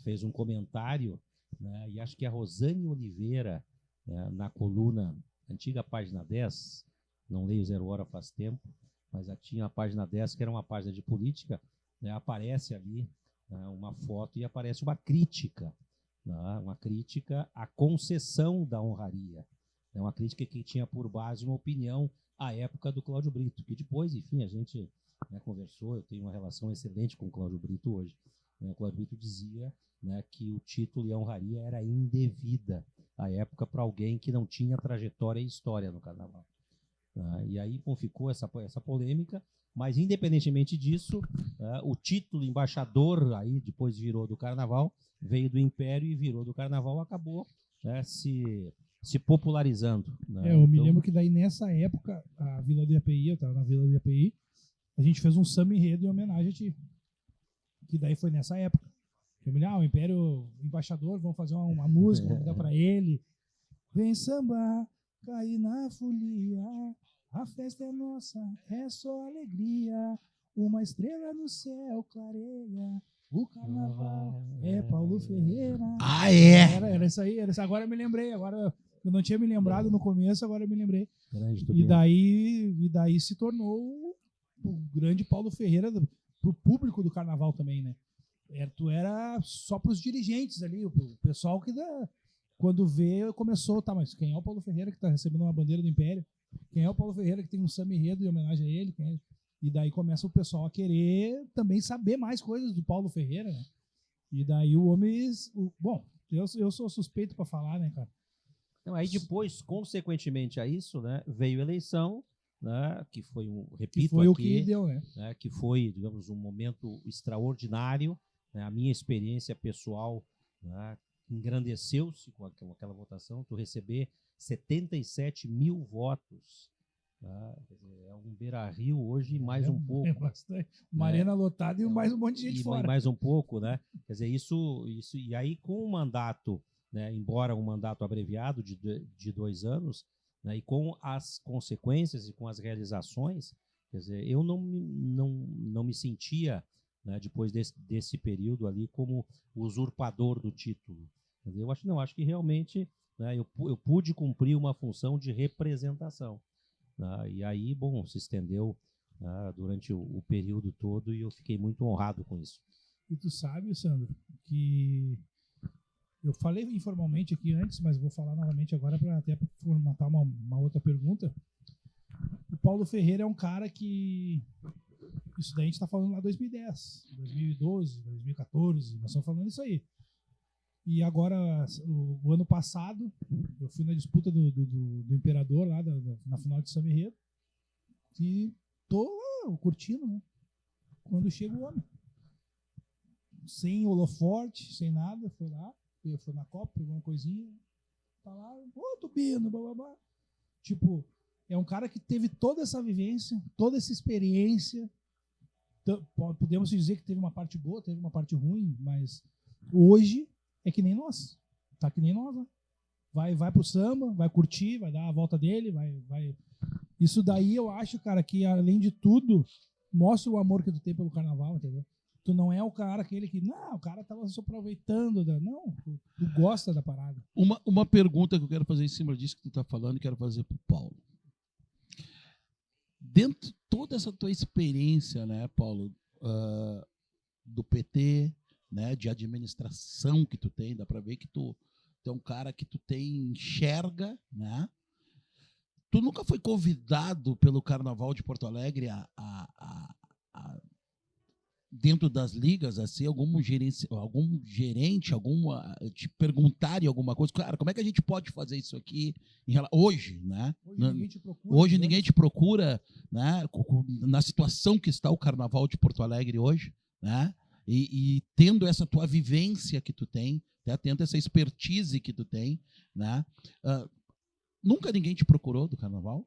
fez um comentário, né, e acho que a Rosane Oliveira, né, na coluna, antiga página 10, não leio Zero Hora faz tempo, mas tinha a página 10, que era uma página de política, né, aparece ali, né, uma foto e aparece uma crítica à concessão da honraria, né, uma crítica que tinha por base uma opinião à época do Cláudio Brito, que depois, enfim, a gente, né, conversou, eu tenho uma relação excelente com o Cláudio Brito hoje. O Cláudio Brito dizia, né, que o título e a honraria era indevida à época para alguém que não tinha trajetória e história no Carnaval. E aí ficou essa polêmica, mas independentemente disso, o título embaixador aí depois virou do Carnaval, veio do Império e virou do Carnaval, acabou, né, se popularizando. Né? Eu me lembro que daí nessa época, a Vila do IAPI, eu estava na Vila do IAPI, a gente fez um samba enredo em homenagem a ti. Que daí foi nessa época. Eu me lembro, o Império Embaixador, vamos fazer uma música, vamos dar para ele. Vem samba, cair na folia, a festa é nossa, é só alegria. Uma estrela no céu clareia, o Carnaval é Paulo Ferreira. Ah, é? Era isso aí, agora eu me lembrei, agora eu não tinha me lembrado no começo, agora eu me lembrei. E daí se tornou o grande Paulo Ferreira pro público do Carnaval também, né? Tu era só pros dirigentes ali, o pessoal que quando vê, começou, tá, mas quem é o Paulo Ferreira que tá recebendo uma bandeira do Império? Quem é o Paulo Ferreira que tem um samba enredo em homenagem a ele? E daí começa o pessoal a querer também saber mais coisas do Paulo Ferreira, né? E daí o homem... Bom, eu sou suspeito para falar, né, cara? Então, aí depois, consequentemente a isso, né, veio a eleição, né, que foi o que deu, né? Que foi, digamos, um momento extraordinário, né, a minha experiência pessoal, né, engrandeceu-se com aquela votação, tu receber 77 mil votos, Tá? Quer dizer, é um Beira-Rio hoje mais um pouco. É bastante. Uma arena lotada e mais um monte de gente E fora. mais um pouco, né? Quer dizer, isso, e aí com o mandato, né, embora um mandato abreviado de 2 anos, né, e com as consequências e com as realizações, quer dizer, eu não me sentia, né, depois desse período ali como usurpador do título. Entendeu? Acho que realmente, né, eu pude cumprir uma função de representação. Né, e aí, bom, se estendeu, né, durante o período todo e eu fiquei muito honrado com isso. E tu sabe, Sandro, que eu falei informalmente aqui antes, mas vou falar novamente agora para até formatar uma outra pergunta. O Paulo Ferreira é um cara que... Isso daí a gente está falando lá em 2010, 2012, 2014, nós estamos falando isso aí. E agora, o ano passado, eu fui na disputa do Imperador, lá na final de Samba Enredo, e tô lá, curtindo, né? Quando chega o homem. Sem holoforte, sem nada, foi lá, foi na Copa, pegou uma coisinha, tá lá, ô, Tubino, blá, blá, blá. Tipo, é um cara que teve toda essa vivência, toda essa experiência. Podemos dizer que teve uma parte boa, teve uma parte ruim, mas hoje é que nem nós. Tá que nem nós, né? Vai pro samba, vai curtir, vai dar a volta dele, vai. Isso daí eu acho, cara, que além de tudo, mostra o amor que tu tem pelo carnaval, entendeu? Tu não é o cara aquele que, não, o cara tava se aproveitando não, tu gosta da parada. Uma pergunta que eu quero fazer em cima disso que tu tá falando, quero fazer pro Paulo. Dentro de toda essa tua experiência, né, Paulo, do PT, né, de administração que tu tem, dá para ver que tu é um cara que tu enxerga, né? Tu nunca foi convidado pelo Carnaval de Porto Alegre a dentro das ligas, assim, algum gerente, te perguntarem alguma coisa, cara, como é que a gente pode fazer isso aqui hoje, né? Hoje ninguém te procura, né? Na situação que está o Carnaval de Porto Alegre hoje, né? E tendo essa tua vivência que tu tem, né? Tendo essa expertise que tu tem, né? Nunca ninguém te procurou do Carnaval?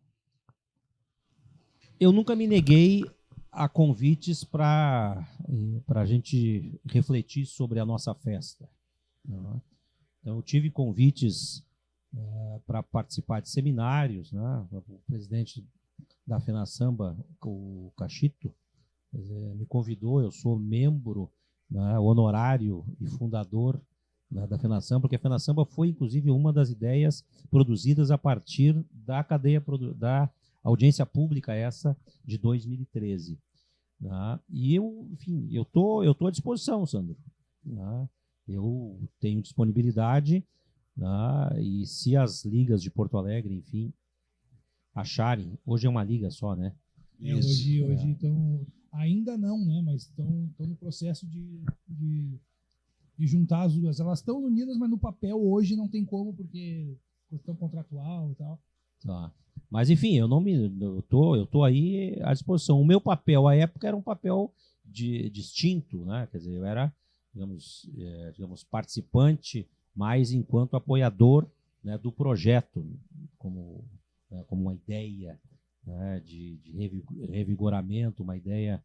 Eu nunca me neguei a convites para a gente refletir sobre a nossa festa. Né? Então, eu tive convites para participar de seminários, né? O presidente da FenaSamba, o Cachito, me convidou, eu sou membro, né, honorário e fundador, né, da FenaSamba, porque a FenaSamba foi, inclusive, uma das ideias produzidas a partir da cadeia da audiência pública essa de 2013. Né? E eu, enfim, eu tô à disposição, Sandro. Né? Eu tenho disponibilidade, né? E se as ligas de Porto Alegre, enfim, acharem, hoje é uma liga só, né? Hoje então, ainda não, né? Mas estão no processo de juntar as duas. Elas estão unidas, mas no papel hoje não tem como, porque questão contratual e tal. Tá. Mas enfim, eu tô aí à disposição. O meu papel à época era um papel distinto, né? Quer dizer, eu era, digamos, participante, mais enquanto apoiador, né, do projeto, como uma ideia, né, de revigoramento, uma ideia,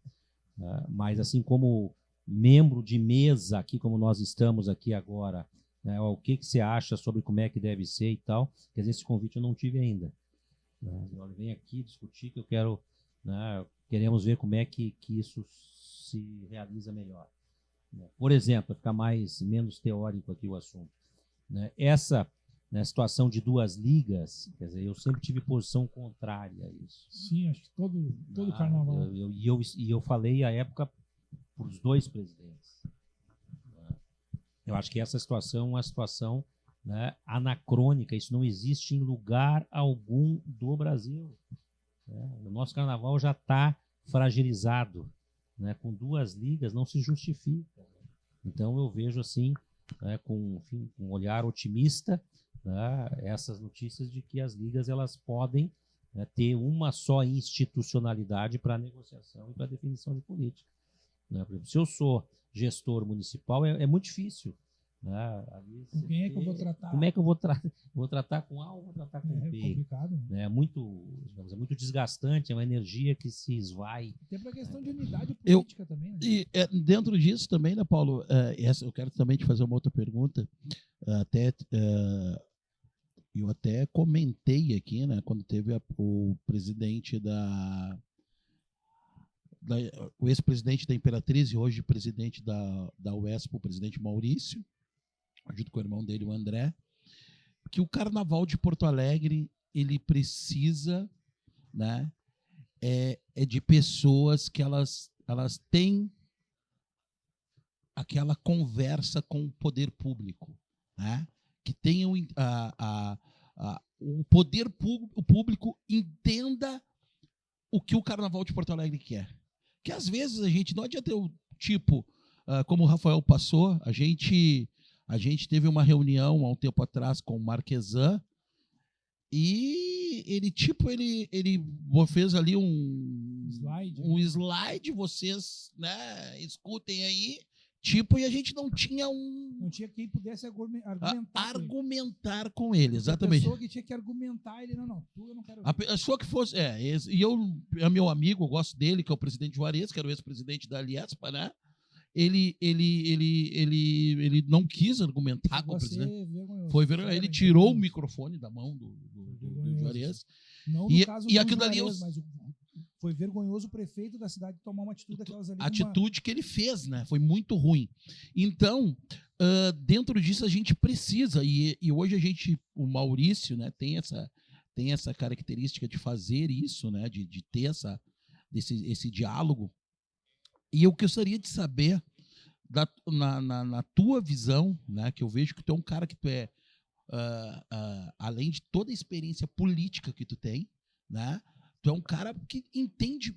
mas assim como membro de mesa aqui, como nós estamos aqui agora, né, o que você acha sobre como é que deve ser e tal. Quer dizer, esse convite eu não tive ainda. Vem aqui discutir que eu quero, né, queremos ver como é que isso se realiza melhor. Por exemplo, para ficar menos teórico aqui o assunto, né, essa, né, situação de duas ligas, quer dizer, eu sempre tive posição contrária a isso. Sim, acho que todo carnaval. E eu falei à época para os dois presidentes. Eu acho que essa situação é uma situação, né, anacrônica, isso não existe em lugar algum do Brasil. Né? O nosso carnaval já está fragilizado, né? Com duas ligas não se justifica. Então eu vejo assim, né, com um olhar otimista, né, essas notícias de que as ligas elas podem, né, ter uma só institucionalidade para negociação e para definição de política. Né? Por exemplo, se eu sou gestor municipal, é muito difícil, Né? Ali Com quem é que eu vou tratar? Como é que eu vou tratar com A ou vou tratar com É B? complicado. É muito, digamos, é muito desgastante, é uma energia que se esvai. Tem pra questão de unidade política também, né? E dentro disso também, né, Paulo, eu quero também te fazer uma outra pergunta. Eu até comentei aqui, né, quando teve o presidente o ex-presidente da Imperatriz e hoje presidente da UESP, o presidente Maurício, junto com o irmão dele, o André, que o Carnaval de Porto Alegre, ele precisa, né, de pessoas que elas têm aquela conversa com o poder público, né, que tenham o poder público entenda o que o Carnaval de Porto Alegre quer. Que às vezes a gente não adianta como o Rafael passou, a gente teve uma reunião há um tempo atrás com o Marquesan e ele fez ali um slide, vocês, né, escutem aí, e a gente não tinha Não tinha quem pudesse argumentar com ele, exatamente. A pessoa que tinha que argumentar, ele, não, eu não quero ver. A pessoa que fosse, e eu, é meu amigo, eu gosto dele, que é o presidente Juarez, que era o ex-presidente da Aliespa, né? Ele não quis argumentar com o presidente. Foi vergonhoso. Ele tirou o microfone da mão do Juarez. Não no caso do aquilo ali Juarez, mas foi vergonhoso o prefeito da cidade tomar uma atitude daquelas ali. A atitude que ele fez, né? Foi muito ruim. Então, dentro disso a gente precisa, e hoje o Maurício, né, tem essa característica de fazer isso, né? De ter esse diálogo. E eu gostaria de saber, na tua visão, né, que eu vejo que tu é um cara que tu é, além de toda a experiência política que tu tem, né, tu é um cara que entende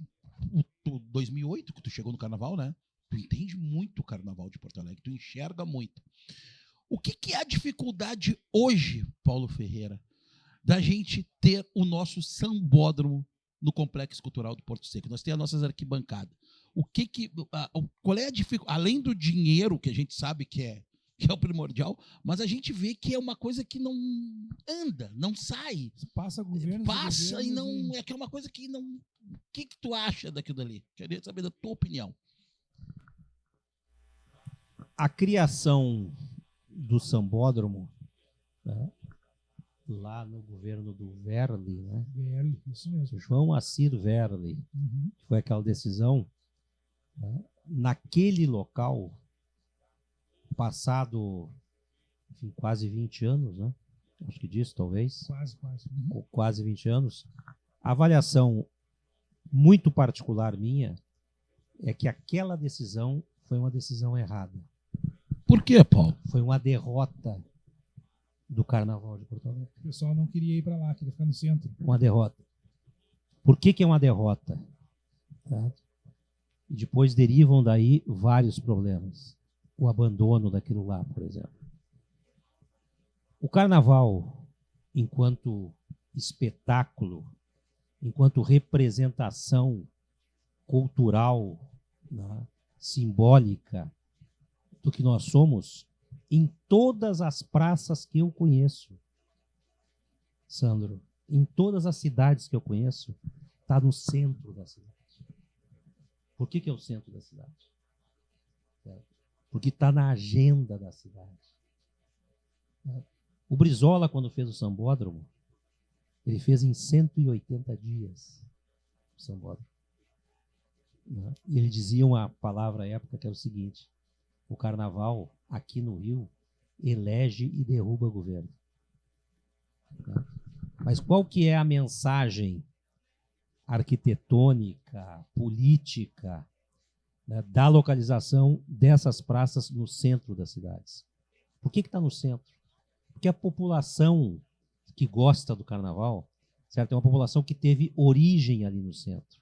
o 2008, que tu chegou no Carnaval, né? Tu entende muito o Carnaval de Porto Alegre, tu enxerga muito. O que é a dificuldade hoje, Paulo Ferreira, da gente ter o nosso sambódromo no Complexo Cultural do Porto Seco? Nós temos as nossas arquibancadas. Qual é a dificuldade? Além do dinheiro, que a gente sabe que é o primordial, mas a gente vê que é uma coisa que não anda, não sai. Passa governo. Passa e não. É que é uma coisa que não. O que tu acha daquilo dali? Queria saber da tua opinião. A criação do sambódromo, né, lá no governo do Verli, né? Verli, isso mesmo. João Assir Verli, que foi aquela decisão, né, naquele local, passado, enfim, quase 20 anos, né? Acho que disso, talvez. Quase 20 anos. A avaliação muito particular minha é que aquela decisão foi uma decisão errada. Por quê, Paulo? Foi uma derrota do Carnaval de Porto Alegre. O pessoal não queria ir para lá, queria ficar no centro. Uma derrota. Por que é uma derrota? Tá? E depois derivam daí vários problemas. O abandono daquilo lá, por exemplo. O Carnaval, enquanto espetáculo, enquanto representação cultural, né, simbólica do que nós somos, em todas as praças que eu conheço, Sandro, em todas as cidades que eu conheço, está no centro da cidade. Por que é o centro da cidade? Porque está na agenda da cidade. O Brizola, quando fez o sambódromo, ele fez em 180 dias o sambódromo. E ele dizia uma palavra à época que era o seguinte: o Carnaval, aqui no Rio, elege e derruba governo. Mas qual que é a mensagem arquitetônica, política, né, da localização dessas praças no centro das cidades? Por que está no centro? Porque a população que gosta do Carnaval, certo, é uma população que teve origem ali no centro,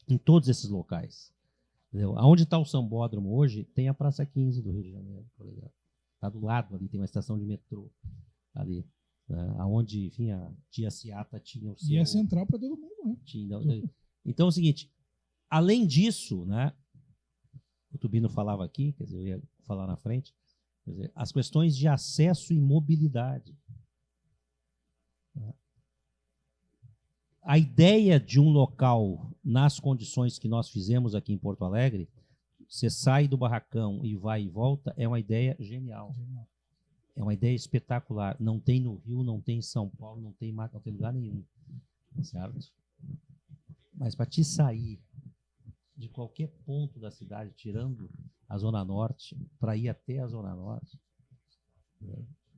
em todos esses locais. Entendeu? Aonde está o sambódromo hoje, tem a Praça 15 do Rio de Janeiro, por exemplo. Está do lado ali, tem uma estação de metrô ali. Né? Onde, enfim, a tia Ciata tinha o seu... E é central para todo mundo, né? Então é o seguinte, além disso, né, o Tubino falava aqui, quer dizer, eu ia falar na frente, Quer dizer, as questões de acesso e mobilidade. A ideia de um local, nas condições que nós fizemos aqui em Porto Alegre, você sai do barracão e vai e volta, é uma ideia genial. É uma ideia espetacular. Não tem no Rio, não tem em São Paulo, não tem lugar nenhum. Certo? Mas para te sair de qualquer ponto da cidade, tirando a Zona Norte, para ir até a Zona Norte,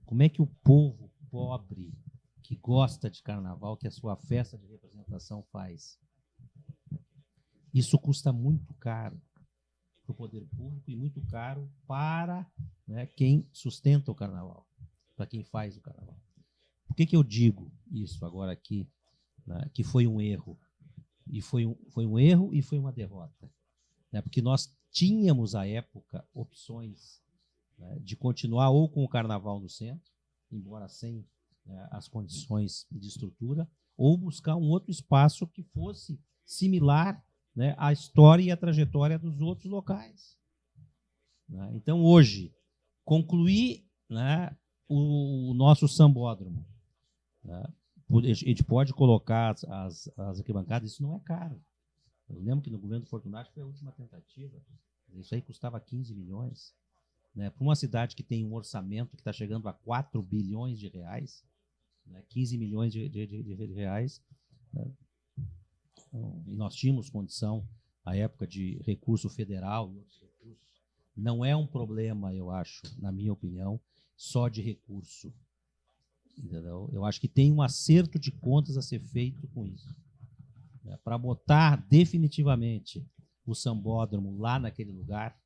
como é que o povo pobre que gosta de carnaval, que a sua festa de representação faz? Isso custa muito caro para o poder público e muito caro para, né, quem sustenta o carnaval, para quem faz o carnaval. Por que eu digo isso agora aqui, né, que foi um erro? E foi um erro e foi uma derrota. Né, porque nós tínhamos, à época, opções, né, de continuar ou com o carnaval no centro, embora sem as condições de estrutura, ou buscar um outro espaço que fosse similar, né, à história e à trajetória dos outros locais. Né? Então, hoje, concluir, né, o nosso sambódromo. Né? A gente pode colocar as arquibancadas, isso não é caro. Eu lembro que no governo do Fortunato foi a última tentativa. Isso aí custava 15 milhões. Né? Para uma cidade que tem um orçamento que está chegando a 4 bilhões de reais, né? 15 milhões de reais, né? E nós tínhamos condição, à época, de recurso federal e outros recursos. Não é um problema, eu acho, na minha opinião, só de recurso. Entendeu? Eu acho que tem um acerto de contas a ser feito com isso. Para botar definitivamente o sambódromo lá naquele lugar,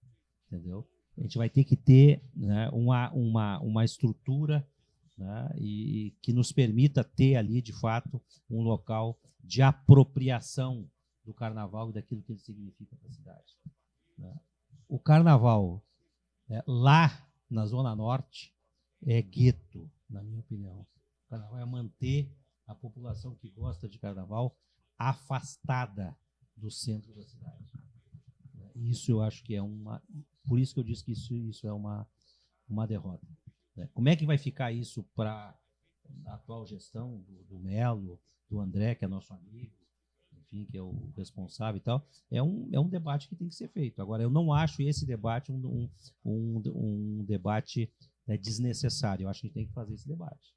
entendeu? A gente vai ter que ter, né, uma estrutura, né, e que nos permita ter ali, de fato, um local de apropriação do carnaval e daquilo que ele significa para a cidade. Né? O carnaval, lá na Zona Norte, é gueto, na minha opinião. O carnaval é manter a população que gosta de carnaval afastada do centro da cidade. Isso eu acho que é uma... Por isso que eu disse que isso é uma derrota. Como é que vai ficar isso para a atual gestão do Melo, do André, que é nosso amigo, enfim, que é o responsável e tal? É um debate que tem que ser feito. Agora, eu não acho esse debate um debate, né, desnecessário. Eu acho que a gente tem que fazer esse debate.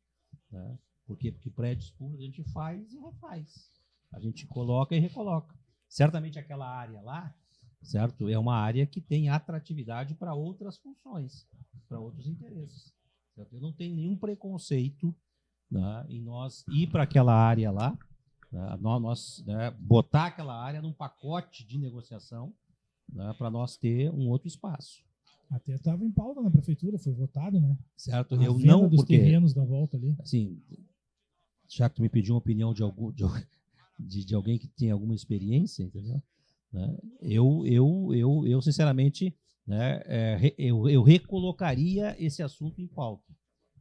Né? Por quê? Porque prédios públicos a gente faz e refaz. A gente coloca e recoloca. Certamente aquela área lá, certo? É uma área que tem atratividade para outras funções, para outros interesses. Certo? Eu não tenho nenhum preconceito, né, em nós ir para aquela área lá, né, né, botar aquela área num pacote de negociação, né, para nós ter um outro espaço. Até estava em pauta na prefeitura, foi votado, né? Certo? Eu não, dos porque terrenos da volta ali. Assim, já que tu me pediu uma opinião de alguém que tem alguma experiência, entendeu? Né? Eu sinceramente, né, eu recolocaria esse assunto em pauta.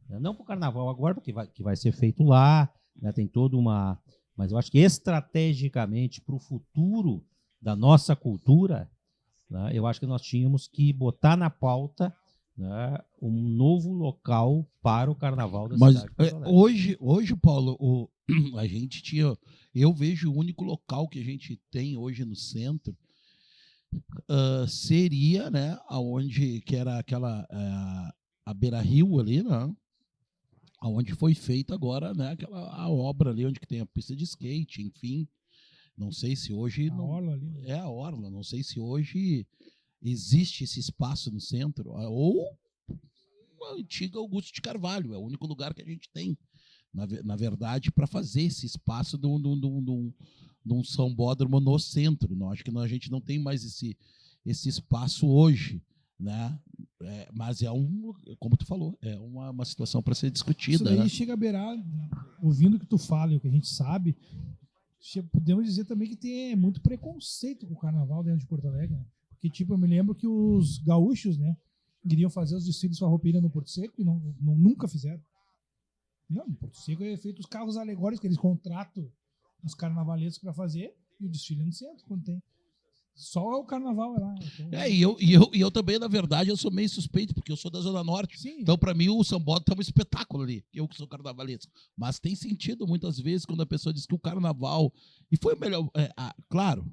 Né? Não para o carnaval agora, porque vai ser feito lá, né, tem toda uma... Mas eu acho que estrategicamente, para o futuro da nossa cultura, né, eu acho que nós tínhamos que botar na pauta, né, um novo local para o carnaval da cidade. Mas hoje, Paulo, a gente tinha... Eu vejo o único local que a gente tem hoje no centro seria, né, aonde que era aquela a Beira Rio ali, né, aonde foi feita agora, né, a obra ali onde que tem a pista de skate, enfim. Não sei se hoje Orla ali, né? é a Orla. Não sei se hoje existe esse espaço no centro ou a antiga Augusto de Carvalho. É o único lugar que a gente tem, na verdade, para fazer esse espaço de um sambódromo no centro. Não, acho que a gente não tem mais esse espaço hoje, né? Mas como tu falou, é uma situação para ser discutida. Isso daí, né? Chega a beirar, ouvindo o que tu fala e o que a gente sabe, podemos dizer também que tem muito preconceito com o carnaval dentro de Porto Alegre. Né? Porque, tipo, eu me lembro que os gaúchos, né, iriam fazer os desfiles farroupilha no Porto Seco e nunca fizeram. Não, no Porto Seco é feito os carros alegóricos que eles contratam os carnavalescos para fazer e o desfile é no centro, quando tem. Só o carnaval é lá. Então... E eu também, na verdade, eu sou meio suspeito, porque eu sou da Zona Norte. Sim. Então, para mim, o sambódromo é um espetáculo ali. Eu que sou carnavalesco. Mas tem sentido, muitas vezes, quando a pessoa diz que o carnaval... E foi o melhor... claro,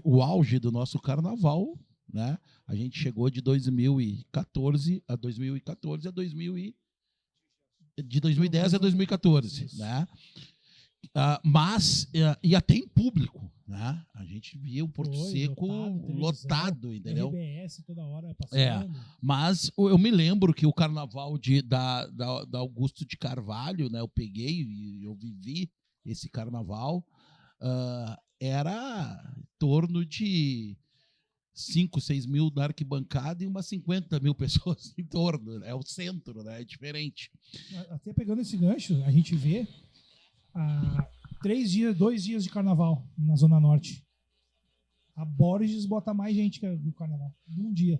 o auge do nosso carnaval, né? A gente chegou de 2014 a 2010 a 2014, né? Mas ia até em público, né? A gente via o Porto Seco lotado, entendeu? RBS toda hora passando. Mas eu me lembro que o carnaval da Augusto de Carvalho, né? Eu peguei e eu vivi esse carnaval, era em torno de 5, 6 mil na arquibancada e umas 50 mil pessoas em torno. É o centro, né? É diferente. Até pegando esse gancho, a gente vê 2 dias de carnaval na Zona Norte. A Borges bota mais gente que no carnaval. Num dia.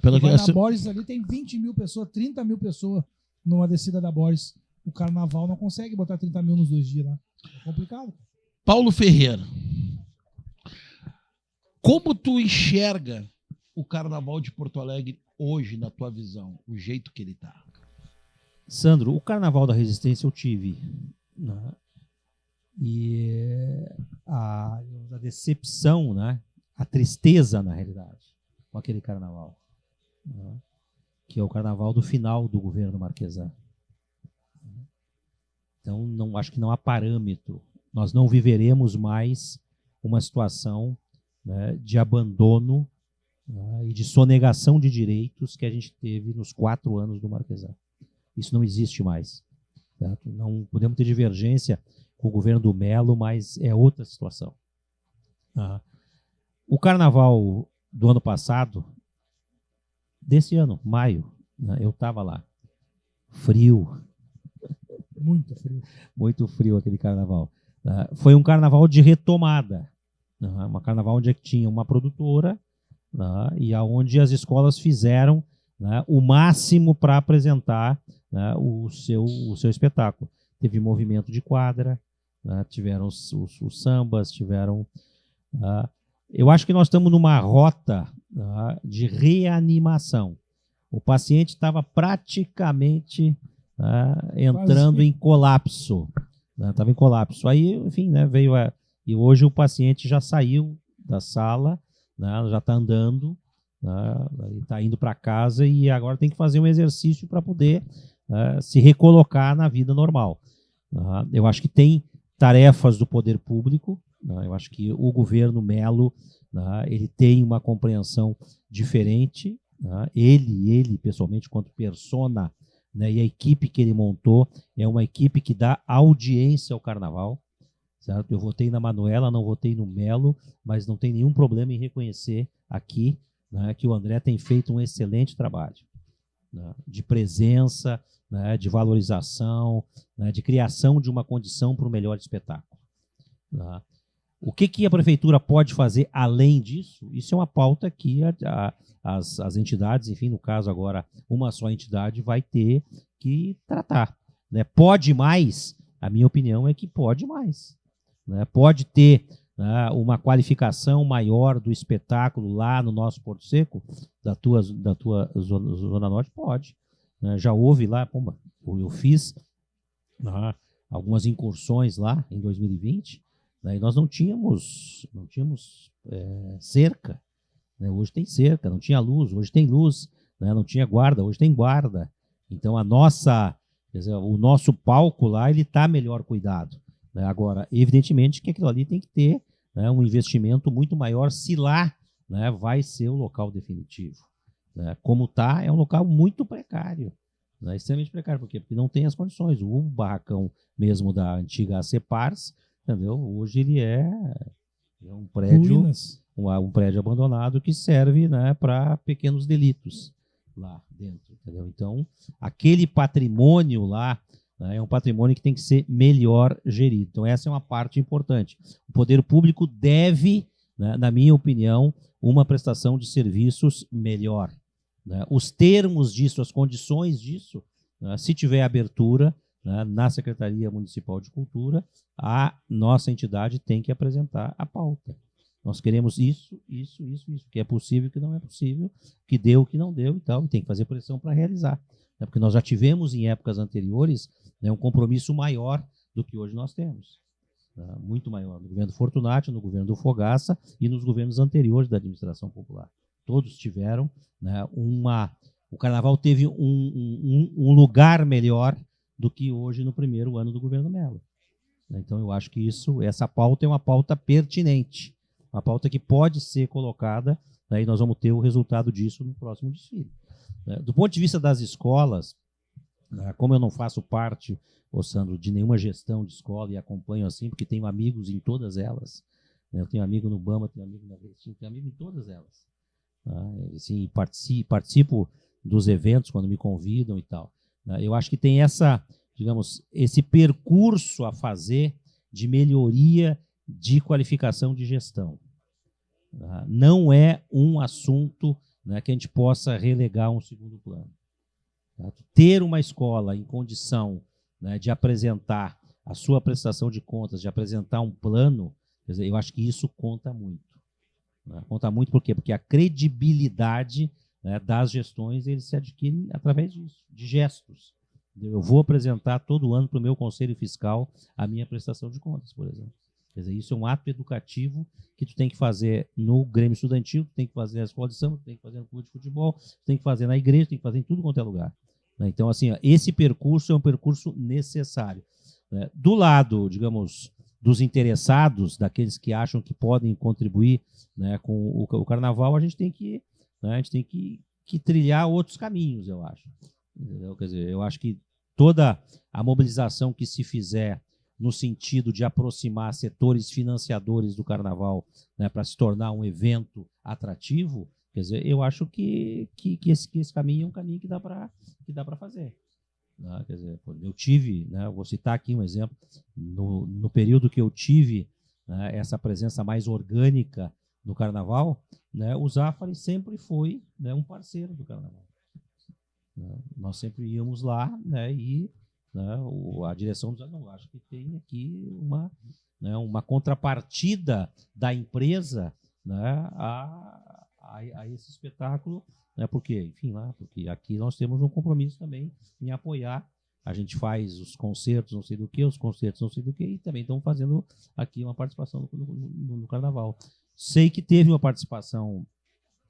Pelo que na Borges ali tem 20 mil pessoas, 30 mil pessoas numa descida da Borges. O carnaval não consegue botar 30 mil nos 2 dias lá. É complicado. Paulo Ferreira, como tu enxerga o carnaval de Porto Alegre hoje, na tua visão, o jeito que ele tá? Sandro, o Carnaval da Resistência eu tive, né? E a decepção, né? A tristeza, na realidade, com aquele carnaval, né? Que é o carnaval do final do governo Marquesan. Então, acho que não há parâmetro. Nós não viveremos mais uma situação, né, de abandono, né, e de sonegação de direitos que a gente teve nos 4 anos do Marquesan. Isso não existe mais. Certo? Não podemos ter divergência com o governo do Melo, mas é outra situação. O carnaval do ano passado, desse ano, maio, né, eu estava lá. Frio. Muito frio. Muito frio aquele carnaval. Foi um carnaval de retomada. Um carnaval onde tinha uma produtora, né, e onde as escolas fizeram, né, o máximo para apresentar, né, o seu espetáculo. Teve movimento de quadra, né, tiveram os sambas, tiveram... eu acho que nós estamos numa rota, de reanimação. O paciente estava praticamente, entrando em colapso. Estava em colapso. Aí, enfim, né, veio e hoje o paciente já saiu da sala, né, já está andando, né, está indo para casa e agora tem que fazer um exercício para poder se recolocar na vida normal. Eu acho que tem tarefas do poder público, né, eu acho que o governo Melo, né, ele tem uma compreensão diferente, né, ele pessoalmente, quanto persona, né, e a equipe que ele montou é uma equipe que dá audiência ao carnaval. Certo? Eu votei na Manuela, não votei no Melo, mas não tem nenhum problema em reconhecer aqui, né, que o André tem feito um excelente trabalho, né, de presença, né, de valorização, né, de criação de uma condição para o melhor espetáculo. Né. O que a prefeitura pode fazer além disso? Isso é uma pauta que as entidades, enfim, no caso agora uma só entidade, vai ter que tratar. Né. Pode mais? A minha opinião é que pode mais. Né, pode ter, né, uma qualificação maior do espetáculo lá no nosso Porto Seco, da tua Zona Norte? Pode. Né, já houve lá, eu fiz, né, algumas incursões lá em 2020, né, e nós não tínhamos cerca. Né, hoje tem cerca, não tinha luz, hoje tem luz, né, não tinha guarda, hoje tem guarda. Então o nosso palco lá ele está melhor cuidado. Agora, evidentemente que aquilo ali tem que ter, né, um investimento muito maior se lá, né, vai ser o local definitivo. Né. Como está, é um local muito precário, né, extremamente precário. Por quê? Porque não tem as condições. O barracão mesmo da antiga Cepars, entendeu? Hoje ele é um prédio, um prédio abandonado que serve, né, para pequenos delitos lá dentro. Entendeu? Então, aquele patrimônio lá, é um patrimônio que tem que ser melhor gerido. Então, essa é uma parte importante. O poder público deve, né, na minha opinião, uma prestação de serviços melhor. Né? Os termos disso, as condições disso, né, se tiver abertura, né, na Secretaria Municipal de Cultura, a nossa entidade tem que apresentar a pauta. Nós queremos isso, que é possível, que não é possível, que deu, que não deu e tal, e tem que fazer pressão para realizar. Né, porque nós já tivemos em épocas anteriores, né, um compromisso maior do que hoje nós temos. Né, muito maior, no governo Fortunati, no governo do Fogaça e nos governos anteriores da administração popular. Todos tiveram, né, o Carnaval teve um lugar melhor do que hoje no primeiro ano do governo Mello. Então, eu acho que essa pauta é uma pauta pertinente, uma pauta que pode ser colocada, né, e nós vamos ter o resultado disso no próximo desfile. Do ponto de vista das escolas, como eu não faço parte, Sandro, de nenhuma gestão de escola e acompanho assim, porque tenho amigos em todas elas, né, eu tenho amigo no Bama, tenho amigo na Restinga, tenho amigo em todas elas. Assim, participo dos eventos quando me convidam e tal. Eu acho que tem esse percurso a fazer de melhoria de qualificação de gestão. Não é um assunto, né, que a gente possa relegar a um segundo plano. Ter uma escola em condição, né, de apresentar a sua prestação de contas, de apresentar um plano, quer dizer, eu acho que isso conta muito. Conta muito por quê? Porque a credibilidade, né, das gestões eles se adquirem através disso, de gestos. Eu vou apresentar todo ano para o meu conselho fiscal a minha prestação de contas, por exemplo. Quer dizer, isso é um ato educativo que tu tem que fazer no Grêmio Estudantil, tu tem que fazer na escola de samba, tu tem que fazer no clube de futebol, tu tem que fazer na igreja, tu tem que fazer em tudo quanto é lugar. Então, assim, esse percurso é um percurso necessário. Do lado, digamos, dos interessados, daqueles que acham que podem contribuir, né, com o Carnaval, a gente tem que trilhar outros caminhos, eu acho. Entendeu? Quer dizer, eu acho que toda a mobilização que se fizer no sentido de aproximar setores financiadores do Carnaval, né, para se tornar um evento atrativo, quer dizer, eu acho que esse caminho é um caminho que dá para fazer. Né? Quer dizer, eu tive, né, vou citar aqui um exemplo, no período que eu tive, né, essa presença mais orgânica no Carnaval, né, o Zafari sempre foi, né, um parceiro do Carnaval. Nós sempre íamos lá, né, e, né, a direção dos não, acho que tem aqui uma contrapartida da empresa, né, a esse espetáculo, né, porque aqui nós temos um compromisso também em apoiar. A gente faz os concertos não sei do que, e também estamos fazendo aqui uma participação no Carnaval. Sei que teve uma participação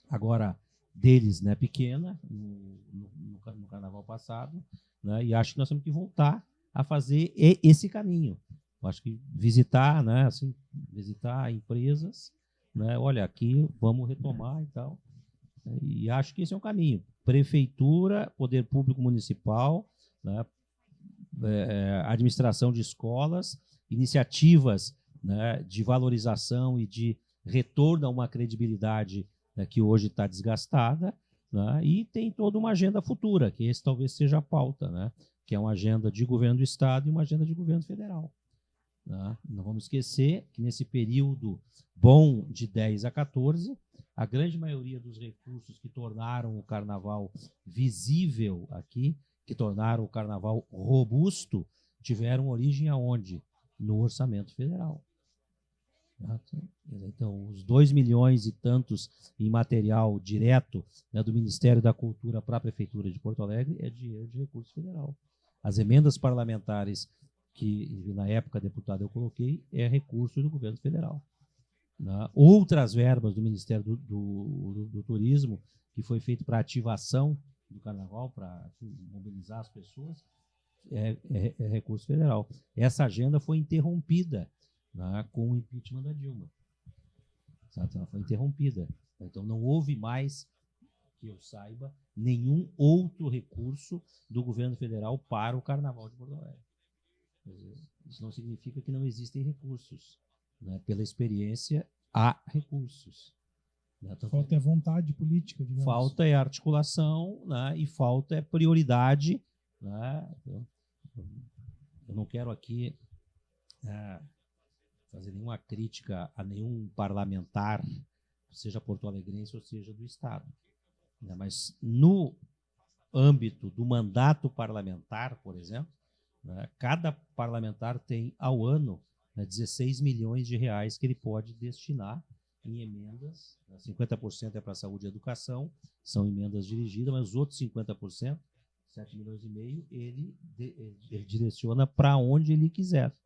agora deles, né, pequena, no Carnaval passado, né, e acho que nós temos que voltar a fazer esse caminho. Eu acho que visitar, né, assim, visitar empresas, né, olha, aqui vamos retomar e tal. E acho que esse é um caminho. Prefeitura, poder público municipal, né, administração de escolas, iniciativas, né, de valorização e de retorno a uma credibilidade, né, que hoje está desgastada, né, e tem toda uma agenda futura, que esse talvez seja a pauta, né, que é uma agenda de governo do Estado e uma agenda de governo federal. Né? Não vamos esquecer que nesse período bom de 10 a 14, a grande maioria dos recursos que tornaram o Carnaval visível aqui, que tornaram o Carnaval robusto, tiveram origem aonde? No orçamento federal. Então, os 2 milhões e tantos em material direto, né, do Ministério da Cultura para a Prefeitura de Porto Alegre é dinheiro de recurso federal. As emendas parlamentares que, na época, deputado, eu coloquei, é recurso do governo federal. Né? Outras verbas do Ministério do Turismo, que foi feito para ativação do Carnaval, para mobilizar as pessoas, é recurso federal. Essa agenda foi interrompida, né, com o impeachment da Dilma. Ela foi interrompida. Então, não houve mais, que eu saiba, nenhum outro recurso do governo federal para o Carnaval de Porto Alegre. Isso não significa que não existem recursos. Né? Pela experiência, há recursos. Né? Falta é vontade política, digamos. Falta é articulação, né? E falta é prioridade. Né? Eu não quero aqui fazer nenhuma crítica a nenhum parlamentar, seja porto-alegrense ou seja do Estado. Né? Mas no âmbito do mandato parlamentar, por exemplo, né, cada parlamentar tem, ao ano, 16 milhões de reais que ele pode destinar em emendas. 50% é para saúde e educação, são emendas dirigidas, mas os outros 50%, 7 milhões e meio, ele direciona para onde ele quiser.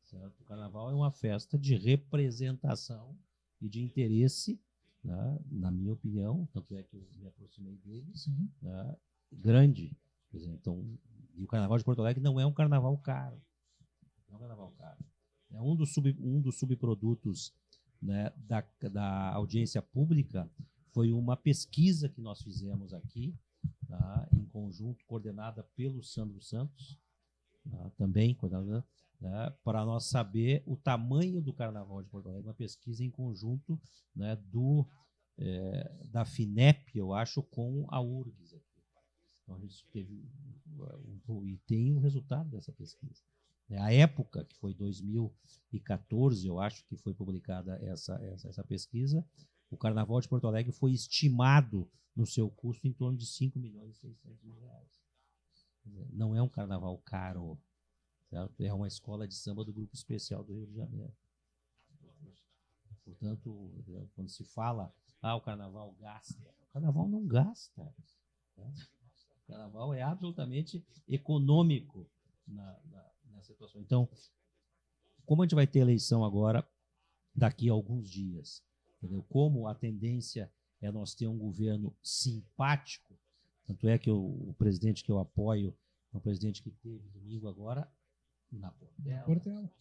Certo? O carnaval é uma festa de representação e de interesse, né, na minha opinião, tanto é que eu me aproximei dele, né, grande. Quer dizer, então, e o Carnaval de Porto Alegre não é um carnaval caro. Não é um carnaval caro. É um dos subprodutos, né, da audiência pública foi uma pesquisa que nós fizemos aqui, tá, em conjunto, coordenada pelo Sandro Santos, tá, também coordenada, né, para nós saber o tamanho do Carnaval de Porto Alegre, uma pesquisa em conjunto, né, da FINEP, eu acho, com a URGS. Aqui. Então, a gente teve e tem o resultado dessa pesquisa. A época, que foi 2014, eu acho que foi publicada essa pesquisa, o Carnaval de Porto Alegre foi estimado no seu custo em torno de 5 milhões e 600 mil reais. Não é um carnaval caro. Certo? É uma escola de samba do Grupo Especial do Rio de Janeiro. Portanto, quando se fala, o carnaval gasta, o carnaval não gasta. Né? O carnaval é absolutamente econômico nessa situação. Então, como a gente vai ter eleição agora, daqui a alguns dias, entendeu? Como a tendência é nós ter um governo simpático, tanto é que o presidente que eu apoio é um presidente que teve domingo agora, na Portela.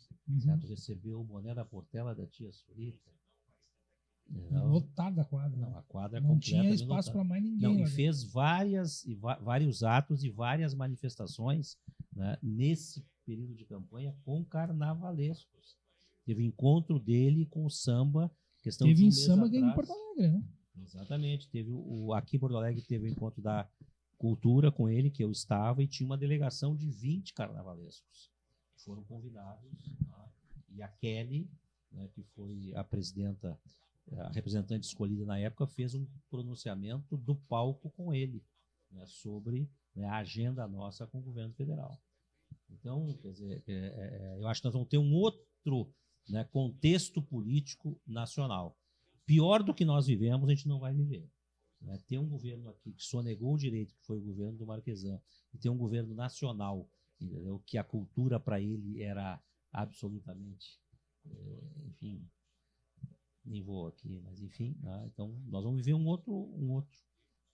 Certo? Recebeu o boné da Portela da tia Surita. Lotado da quadra. Não, a quadra não tinha espaço para mais ninguém. Não, e fez vários atos e várias manifestações, né, nesse período de campanha com carnavalescos. Teve encontro dele com o samba. Teve em samba que é em Porto Alegre, né? Exatamente. Aqui em Porto Alegre teve o encontro da cultura com ele, que eu estava, e tinha uma delegação de 20 carnavalescos. Foram convidados, tá? E a Kelly, né, que foi a presidenta, a representante escolhida na época, fez um pronunciamento do palco com ele, né, sobre, né, a agenda nossa com o governo federal. Então, quer dizer, eu acho que nós vamos ter um outro, né, contexto político nacional. Pior do que nós vivemos, a gente não vai viver. Né? Ter um governo aqui que sonegou o direito, que foi o governo do Marquesan, e ter um governo nacional, entendeu? Que a cultura para ele era absolutamente, enfim, nem vou aqui, mas enfim, né? Então nós vamos viver um outro,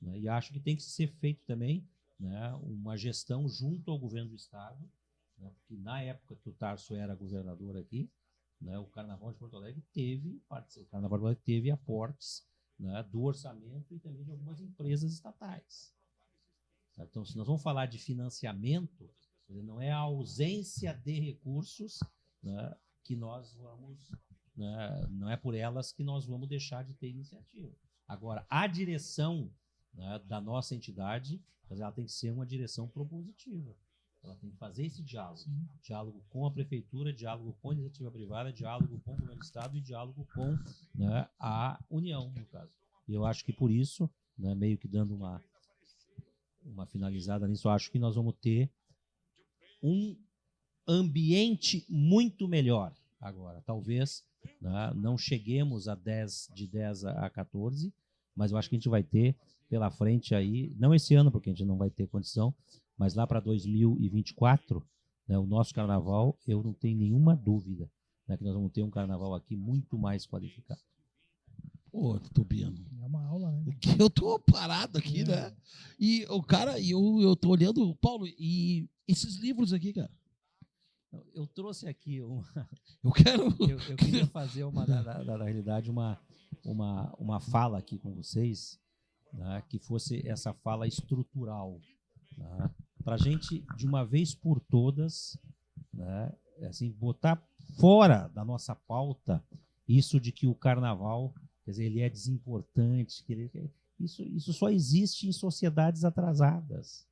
né? E acho que tem que ser feito também, né, uma gestão junto ao governo do estado, né, porque na época que o Tarso era governador aqui, né, o Carnaval de Porto Alegre teve aportes, né, do orçamento e também de algumas empresas estatais. Então, se nós vamos falar de financiamento, não é a ausência de recursos, né, que nós vamos, né, não é por elas que nós vamos deixar de ter iniciativa. Agora, a direção, né, da nossa entidade, ela tem que ser uma direção propositiva. Ela tem que fazer esse diálogo com a prefeitura, diálogo com a iniciativa privada, diálogo com o governo do estado e diálogo com, né, a União, no caso. E eu acho que por isso, né, meio que dando uma finalizada nisso, eu acho que nós vamos ter um ambiente muito melhor agora. Talvez, né, não cheguemos de 10 a 14, mas eu acho que a gente vai ter pela frente aí, não esse ano, porque a gente não vai ter condição, mas lá para 2024, né, o nosso carnaval, eu não tenho nenhuma dúvida, né, que nós vamos ter um carnaval aqui muito mais qualificado. Ô, Tubiano. É uma aula, né? Eu tô parado aqui, né? E o cara, eu tô olhando, Paulo, e esses livros aqui, cara? Eu trouxe aqui eu queria fazer na realidade uma fala aqui com vocês, né, que fosse essa fala estrutural, né, para a gente, de uma vez por todas, né, assim, botar fora da nossa pauta isso de que o carnaval, quer dizer, ele é desimportante, isso só existe em sociedades atrasadas,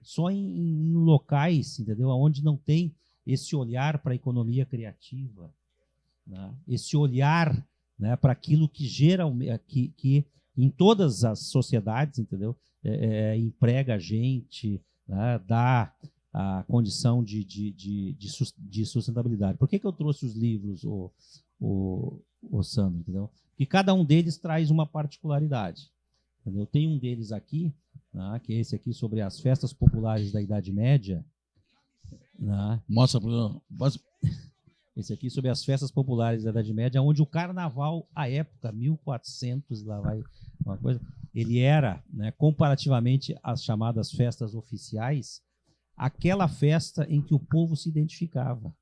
só em locais, entendeu, onde não tem esse olhar para a economia criativa, né, esse olhar, né, para aquilo que gera, que em todas as sociedades, entendeu, emprega a gente, né, dá a condição de sustentabilidade. Por que eu trouxe os livros, o Sandro? Entendeu? Porque cada um deles traz uma particularidade. Entendeu? Tem um deles aqui, né, que é esse aqui sobre as festas populares da Idade Média. Né? Mostra para Esse aqui sobre as festas populares da Idade Média, onde o carnaval, à época, 1400, lá vai uma coisa, ele era, né, comparativamente às chamadas festas oficiais, aquela festa em que o povo se identificava.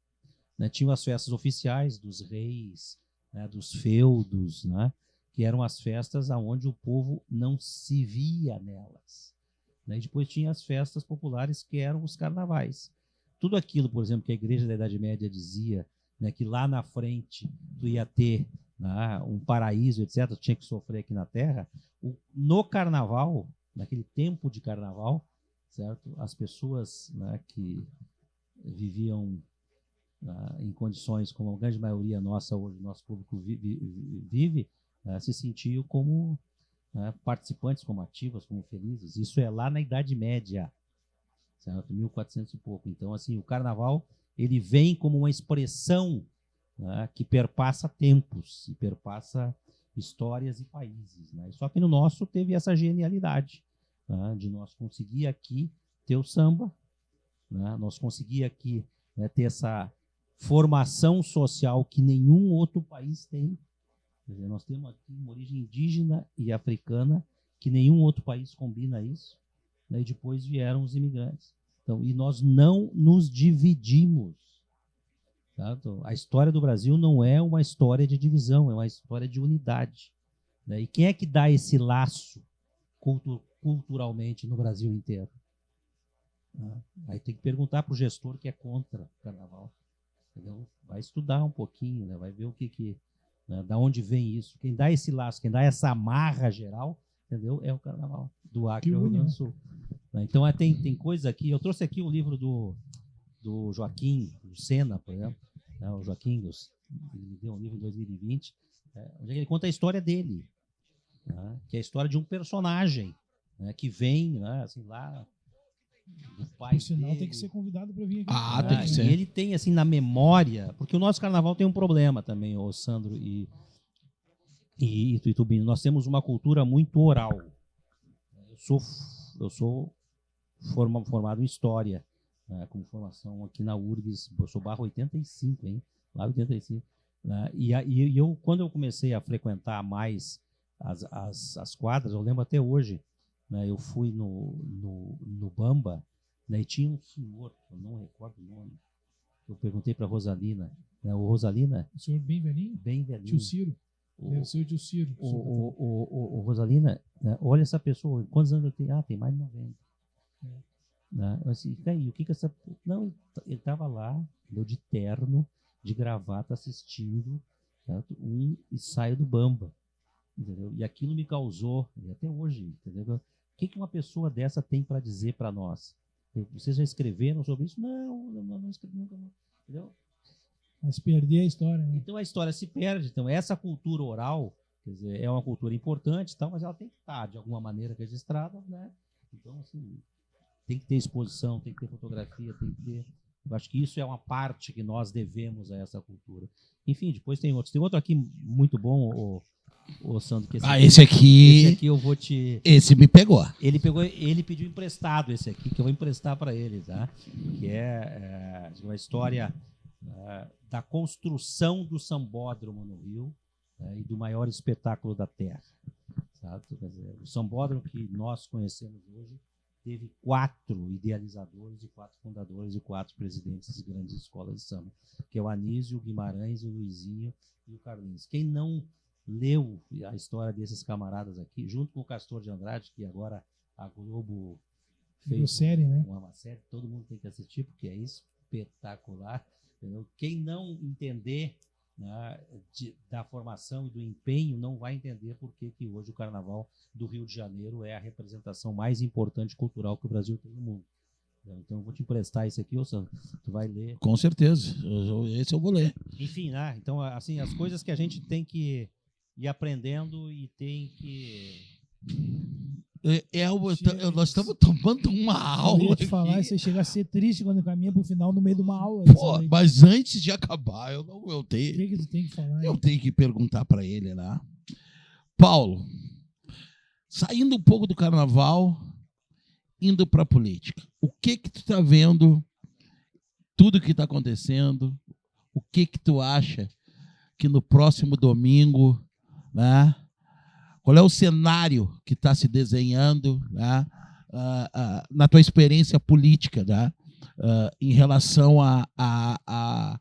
Né? Tinham as festas oficiais dos reis, né, dos feudos, né, que eram as festas onde o povo não se via nelas. Né? E depois tinha as festas populares, que eram os carnavais. Tudo aquilo, por exemplo, que a Igreja da Idade Média dizia, né, que lá na frente tu ia ter, né, um paraíso, etc., tu tinha que sofrer aqui na Terra, no Carnaval, naquele tempo de Carnaval, certo? As pessoas, né, que viviam em condições como a grande maioria nossa hoje, nosso público vive, se sentiam como, né, participantes, como ativas, como felizes. Isso é lá na Idade Média, certo? 1400 e pouco. Então, assim, o Carnaval ele vem como uma expressão, né, que perpassa tempos e perpassa histórias e países. Né? Só que no nosso teve essa genialidade, né, de nós conseguir aqui ter o samba, né, nós conseguir aqui, né, ter essa formação social que nenhum outro país tem. Quer dizer, nós temos aqui uma origem indígena e africana que nenhum outro país combina isso. Né, e depois vieram os imigrantes. Então, e nós não nos dividimos. Certo? A história do Brasil não é uma história de divisão, é uma história de unidade. Né? E quem é que dá esse laço culturalmente no Brasil inteiro? Aí tem que perguntar para o gestor que é contra o Carnaval. Entendeu? Vai estudar um pouquinho, né? Vai ver o que né? Da onde vem isso. Quem dá esse laço, quem dá essa amarra geral, entendeu? É o Carnaval do Acre ao Rio Grande do Sul. Então, tem coisa aqui. Eu trouxe aqui o livro do Joaquim, do Sena, por exemplo. Né? O Joaquim, ele me deu um livro em 2020, onde ele conta a história dele, né? Que é a história de um personagem, né? Que vem, né? Assim, lá do pai Por sinal, dele. tem que ser convidado para vir aqui. tem que ser. E ele tem, assim, na memória, porque o nosso Carnaval tem um problema também, o Sandro e Tubinho. Nós temos uma cultura muito oral. Eu sou formado em História, né, como formação aqui na URGS. Eu sou barra 85, hein? Lá 85. Né, e eu, quando eu comecei a frequentar mais as quadras, eu lembro até hoje, né, eu fui no Bamba, né, e tinha um senhor, eu não recordo o nome, eu perguntei para a Rosalina, né, o Rosalina... O senhor bem velhinho? Bem velhinho. Tio Ciro. Deve ser o tio Ciro. O Rosalina, né, olha essa pessoa, quantos anos eu tenho? Tem mais de 90. Né? Assim, e o que essa... Não, ele estava lá, de terno, de gravata, assistindo, certo? Um ensaio do Bamba. Entendeu? E aquilo me causou, e até hoje, entendeu? O que uma pessoa dessa tem para dizer para nós? Vocês já escreveram sobre isso? Não escrevi nunca. Entendeu? Mas perder a história, né? Então a história se perde. Então essa cultura oral, quer dizer, é uma cultura importante, tal, mas ela tem que estar de alguma maneira registrada, né? Então, assim, tem que ter exposição, tem que ter fotografia, tem que ter... Eu acho que isso é uma parte que nós devemos a essa cultura. Enfim, depois tem outros. Tem outro aqui muito bom, o Sandro. Que esse aqui eu vou te... Esse me pegou. Ele pediu emprestado esse aqui, que eu vou emprestar para ele, tá? Que é uma história da construção do Sambódromo no Rio, e do maior espetáculo da Terra. Sabe? Quer dizer, o Sambódromo que nós conhecemos hoje teve 4 idealizadores e 4 fundadores e 4 presidentes de grandes escolas de samba, que é o Anísio, o Guimarães, o Luizinho e o Carlinhos. Quem não leu a história desses camaradas aqui, junto com o Castor de Andrade, que agora a Globo fez série, né? uma série, todo mundo tem que assistir, porque é espetacular. Entendeu? Quem não entender, né, da formação e do empenho não vai entender por que hoje o Carnaval do Rio de Janeiro é a representação mais importante cultural que o Brasil tem no mundo. Então eu vou te emprestar esse aqui, Sandro, tu vai ler. Com certeza, esse eu vou ler. Enfim, né? Então, assim, as coisas que a gente tem que ir aprendendo e tem que Nós estamos tomando uma aula. Eu ia te falar, você chega a ser triste quando caminha pro final no meio de uma aula. Pô, mas antes de acabar, eu tenho. O que tu tem que falar? Eu tenho que perguntar para ele lá. Paulo, saindo um pouco do carnaval, indo para a política, o que tu está vendo? Tudo que está acontecendo, o que tu acha que no próximo domingo, né? Qual é o cenário que está se desenhando, né, na tua experiência política, né, em relação a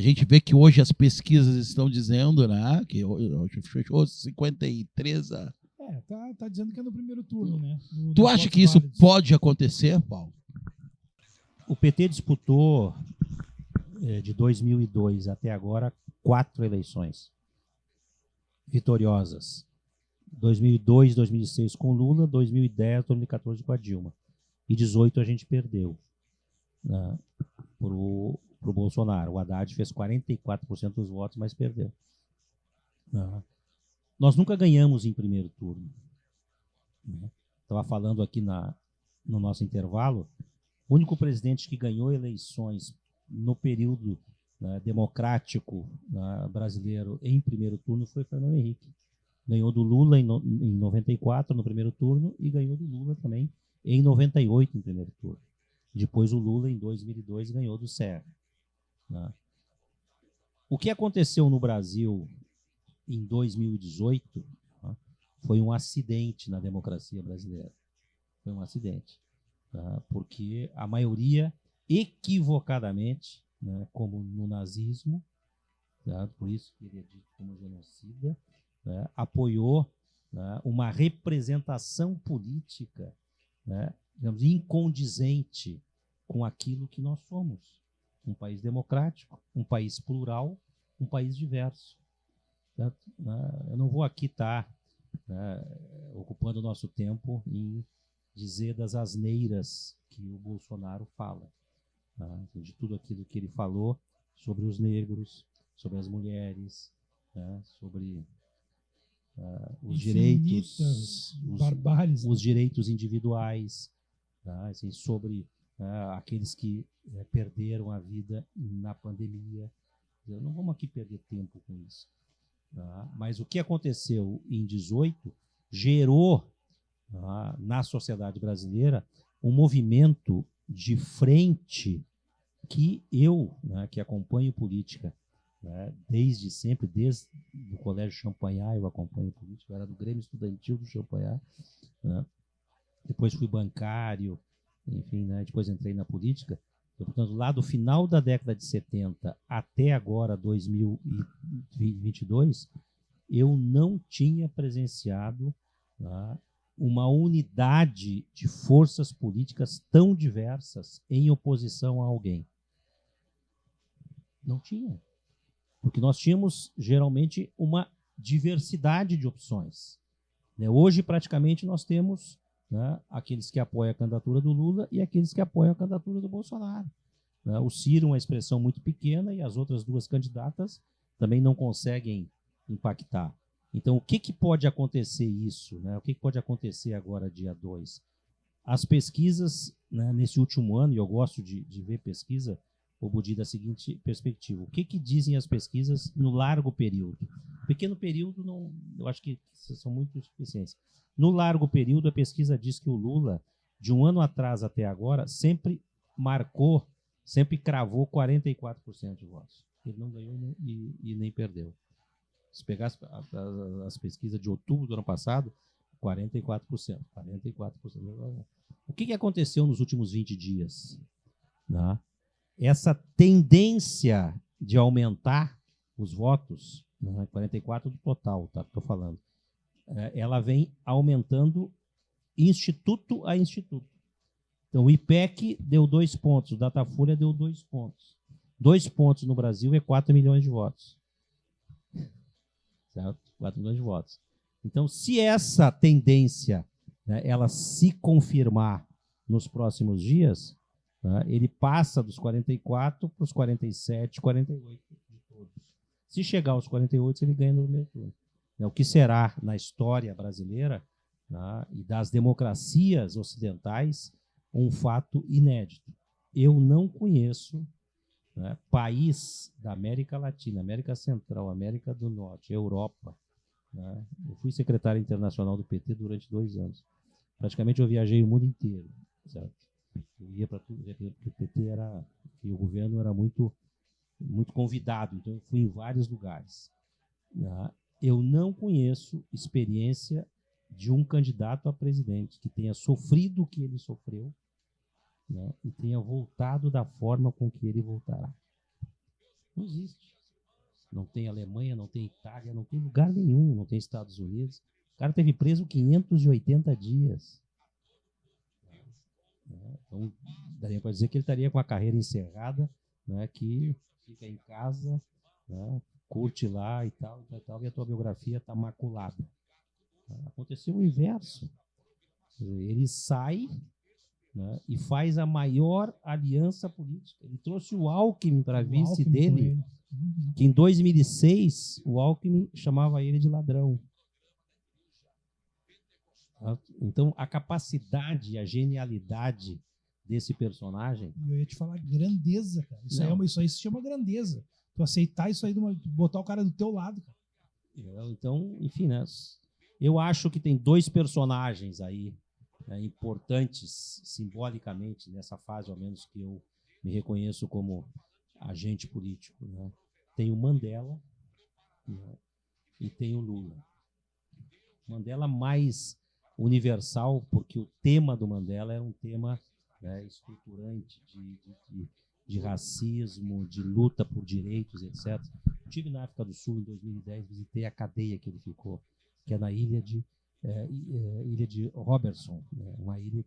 gente vê que hoje as pesquisas estão dizendo, né, que hoje fechou 53 a... Tá dizendo que é no primeiro turno, né? Tu acha que isso pode acontecer, Paulo? O PT disputou de 2002 até agora 4 eleições vitoriosas. 2002, 2006 com Lula, 2010, 2014 com a Dilma. E 2018 a gente perdeu, né, pro Bolsonaro. O Haddad fez 44% dos votos, mas perdeu. Nós nunca ganhamos em primeiro turno. Estava falando aqui no nosso intervalo, o único presidente que ganhou eleições no período, né, democrático, né, brasileiro em primeiro turno foi Fernando Henrique. Ganhou do Lula em 94 no primeiro turno e ganhou do Lula também em 98 em primeiro turno. Depois o Lula em 2002 ganhou do Serra. Né? O que aconteceu no Brasil em 2018, né, foi um acidente na democracia brasileira. Foi um acidente. Tá? Porque a maioria, equivocadamente, né, como no nazismo, tá? Por isso que ele é dito como genocida, né, apoiou, né, uma representação política, né, digamos, incondizente com aquilo que nós somos. Um país democrático, um país plural, um país diverso. Certo? Eu não vou aqui estar, né, ocupando o nosso tempo em dizer das asneiras que o Bolsonaro fala. Tá? De tudo aquilo que ele falou sobre os negros, sobre as mulheres, né, sobre os direitos, os direitos individuais, tá? Assim, sobre aqueles que perderam a vida na pandemia. Não vamos aqui perder tempo com isso. Tá? Mas o que aconteceu em 2018 gerou, na sociedade brasileira um movimento de frente que eu, né, que acompanho política, né, desde sempre, desde o Colégio Champagnat eu acompanho política, eu era do Grêmio Estudantil do Champagnat, né, depois fui bancário, enfim, né, depois entrei na política. Então, portanto, lá do final da década de 70 até agora, 2022, eu não tinha presenciado, né, uma unidade de forças políticas tão diversas em oposição a alguém. Não tinha. Porque nós tínhamos, geralmente, uma diversidade de opções. Né? Hoje, praticamente, nós temos, né, aqueles que apoiam a candidatura do Lula e aqueles que apoiam a candidatura do Bolsonaro. Né? O Ciro é uma expressão muito pequena e as outras duas candidatas também não conseguem impactar. Então, o que pode acontecer isso? Né? O que pode acontecer agora, dia 2? As pesquisas, né, nesse último ano, e eu gosto de ver pesquisa, o Budi, da seguinte perspectiva. O que dizem as pesquisas no largo período? Pequeno período, não, eu acho que são muito suficientes. No largo período, a pesquisa diz que o Lula, de um ano atrás até agora, sempre cravou 44% de votos. Ele não ganhou e nem perdeu. Se pegar as pesquisas de outubro do ano passado, 44%. 44%. O que aconteceu nos últimos 20 dias? Né? Essa tendência de aumentar os votos, né, 44% do total, tá, estou falando, ela vem aumentando instituto a instituto. Então, o IPEC deu 2 pontos, o Datafolha deu 2 pontos. 2 pontos no Brasil é 4 milhões de votos. Certo? 4 milhões de votos. Então, se essa tendência, né, ela se confirmar nos próximos dias, né, ele passa dos 44 para os 47, 48 de todos. Se chegar aos 48, ele ganha no primeiro turno. O que será, na história brasileira, né, e das democracias ocidentais um fato inédito. Eu não conheço, né, país da América Latina, América Central, América do Norte, Europa. Né? Eu fui secretário internacional do PT durante 2 anos. Praticamente eu viajei o mundo inteiro. Certo? Eu ia para tudo, porque o PT e o governo era muito, muito convidado, então eu fui em vários lugares. Né? Eu não conheço experiência de um candidato a presidente que tenha sofrido o que ele sofreu, né, e tenha voltado da forma com que ele voltará. Não existe. Não tem Alemanha, não tem Itália, não tem lugar nenhum, não tem Estados Unidos. O cara teve preso 580 dias. Então, daria para dizer que ele estaria com a carreira encerrada, né, que fica em casa, né, curte lá e tal, e a tua biografia está maculada. Aconteceu o inverso. Ele sai, né, e faz a maior aliança política. Ele trouxe o Alckmin para vice dele, que em 2006 o Alckmin chamava ele de ladrão. Então, a capacidade e a genialidade desse personagem... Eu ia te falar grandeza, cara. Isso aí se chama grandeza. Tu aceitar isso aí, botar o cara do teu lado, cara. Então, enfim, né? Eu acho que tem 2 personagens aí, né, importantes simbolicamente nessa fase, ao menos que eu me reconheço como agente político. Né? Tem o Mandela, né, e tem o Lula. Mandela mais universal, porque o tema do Mandela era um tema, né, estruturante de racismo, de luta por direitos, etc. Eu estive na África do Sul em 2010, visitei a cadeia que ele ficou, que é na ilha de Robertson, né? Uma ilha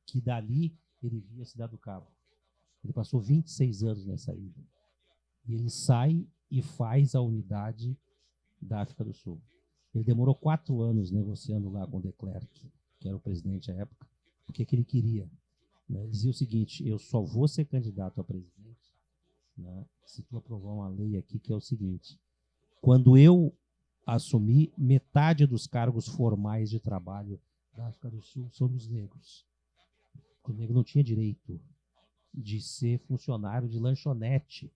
que dali ele via a Cidade do Cabo. Ele passou 26 anos nessa ilha. E ele sai e faz a unidade da África do Sul. Ele demorou 4 anos negociando lá com o de Klerk, que era o presidente à época, o que ele queria. Né? Ele dizia o seguinte: eu só vou ser candidato a presidente, né, se tu aprovar uma lei aqui que é o seguinte: quando eu assumir, metade dos cargos formais de trabalho da África do Sul são dos negros. O negro não tinha direito de ser funcionário de lanchonete,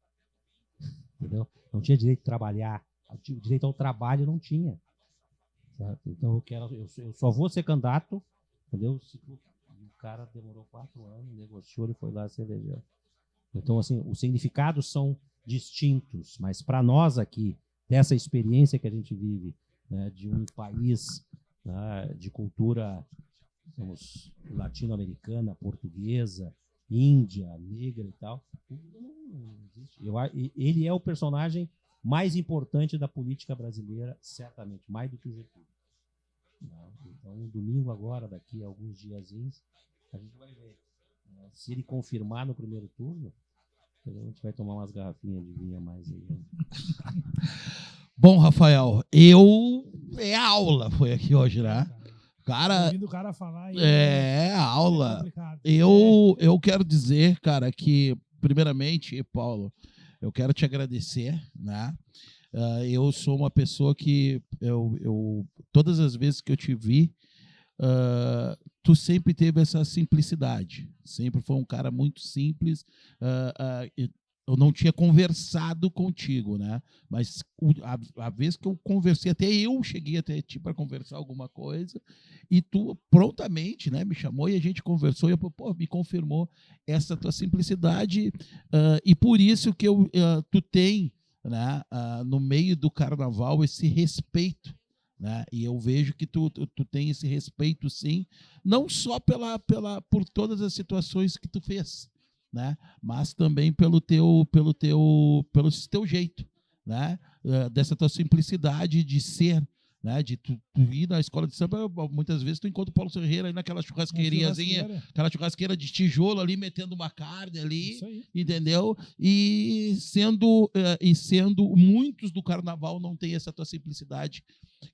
entendeu? Não tinha direito de trabalhar, o direito ao trabalho não tinha. Certo? Então eu só vou ser candidato, entendeu? O cara demorou 4 anos, negociou e foi lá se elegeu. Então, assim, os significados são distintos, mas para nós aqui, dessa experiência que a gente vive, né, de um país, né, de cultura, digamos, latino-americana, portuguesa, índia, negra e tal, não existe. Ele é o personagem mais importante da política brasileira, certamente, mais do que o Getúlio. Então, domingo agora, daqui a alguns diazinhos, a gente vai ver. Se ele confirmar no primeiro turno, a gente vai tomar umas garrafinhas de vinho a mais aí. Bom, Rafael, é aula foi aqui hoje, né? Cara, ouvindo o cara falar aí, aula. É Eu quero dizer, cara, que primeiramente, Paulo, eu quero te agradecer, né? Eu sou uma pessoa que todas as vezes que eu te vi, tu sempre teve essa simplicidade, sempre foi um cara muito simples. Eu não tinha conversado contigo, né? Mas a vez que eu conversei, até eu cheguei até ti para conversar alguma coisa, e tu prontamente, né, me chamou e a gente conversou, e me confirmou essa tua simplicidade, e por isso que tu tem, né, no meio do carnaval, esse respeito. Né? E eu vejo que tu tem esse respeito, sim, não só por todas as situações que tu fez, né? Mas também pelo teu jeito, né? Dessa tua simplicidade de ser, né? De tu ir na escola de samba, muitas vezes tu encontra o Paulo Ferreira aí naquela churrasqueirazinha, aquela churrasqueira de tijolo ali, metendo uma carne ali, entendeu? E sendo muitos do carnaval não tem essa tua simplicidade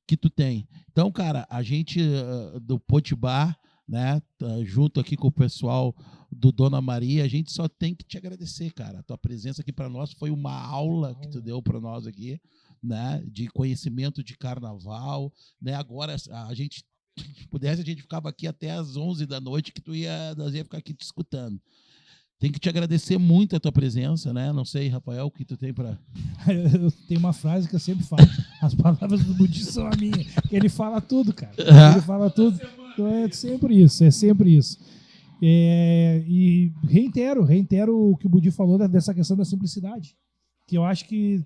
que tu tem. Então, cara, a gente do Potiguar, né, junto aqui com o pessoal do Dona Maria, a gente só tem que te agradecer, cara. A tua presença aqui para nós foi uma aula que tu deu para nós aqui, né, de conhecimento de carnaval, né? Agora a gente Se pudesse, a gente ficava aqui até às 11 da noite, que nós ia ficar aqui te escutando. Tem que te agradecer muito a tua presença, né? Não sei, Rafael, o que tu tem para... Eu tenho uma frase que eu sempre falo. As palavras do Budi são a minha. Ele fala tudo, cara. Ele fala tudo. Então é sempre isso, é sempre isso. E reitero o que o Budi falou dessa questão da simplicidade. Que eu acho que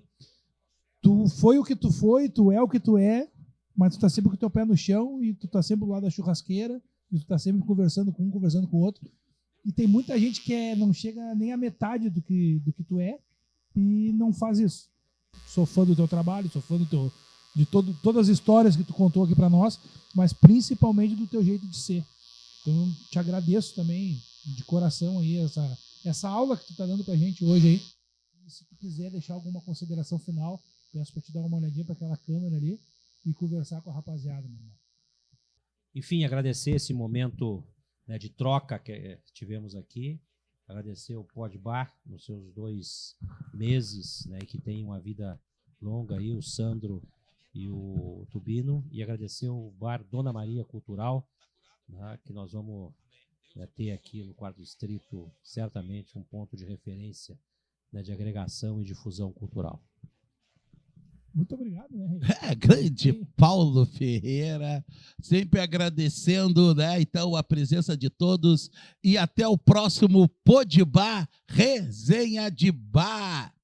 tu foi o que tu foi, tu é o que tu é, mas tu tá sempre com o teu pé no chão e tu tá sempre do lado da churrasqueira e tu tá sempre conversando com um, conversando com o outro. E tem muita gente que não chega nem à metade do que tu é e não faz isso. Sou fã do teu trabalho, sou fã de todas as histórias que tu contou aqui para nós, mas principalmente do teu jeito de ser. Então, te agradeço também de coração aí essa aula que tu tá dando pra gente hoje aí. E se tu quiser deixar alguma consideração final, peço para te dar uma olhadinha para aquela câmera ali e conversar com a rapaziada, meu irmão. Enfim, agradecer esse momento, né, de troca que tivemos aqui, agradecer o Pod Bar nos seus 2 meses, né, que tem uma vida longa aí, o Sandro e o Tubino, e agradecer o Bar Dona Maria Cultural, né, que nós vamos, né, ter aqui no Quarto Distrito certamente um ponto de referência, né, de agregação e difusão cultural. Muito obrigado, né? Grande Paulo Ferreira, sempre agradecendo, né? Então, a presença de todos e até o próximo Pod Bar Resenha de Bar.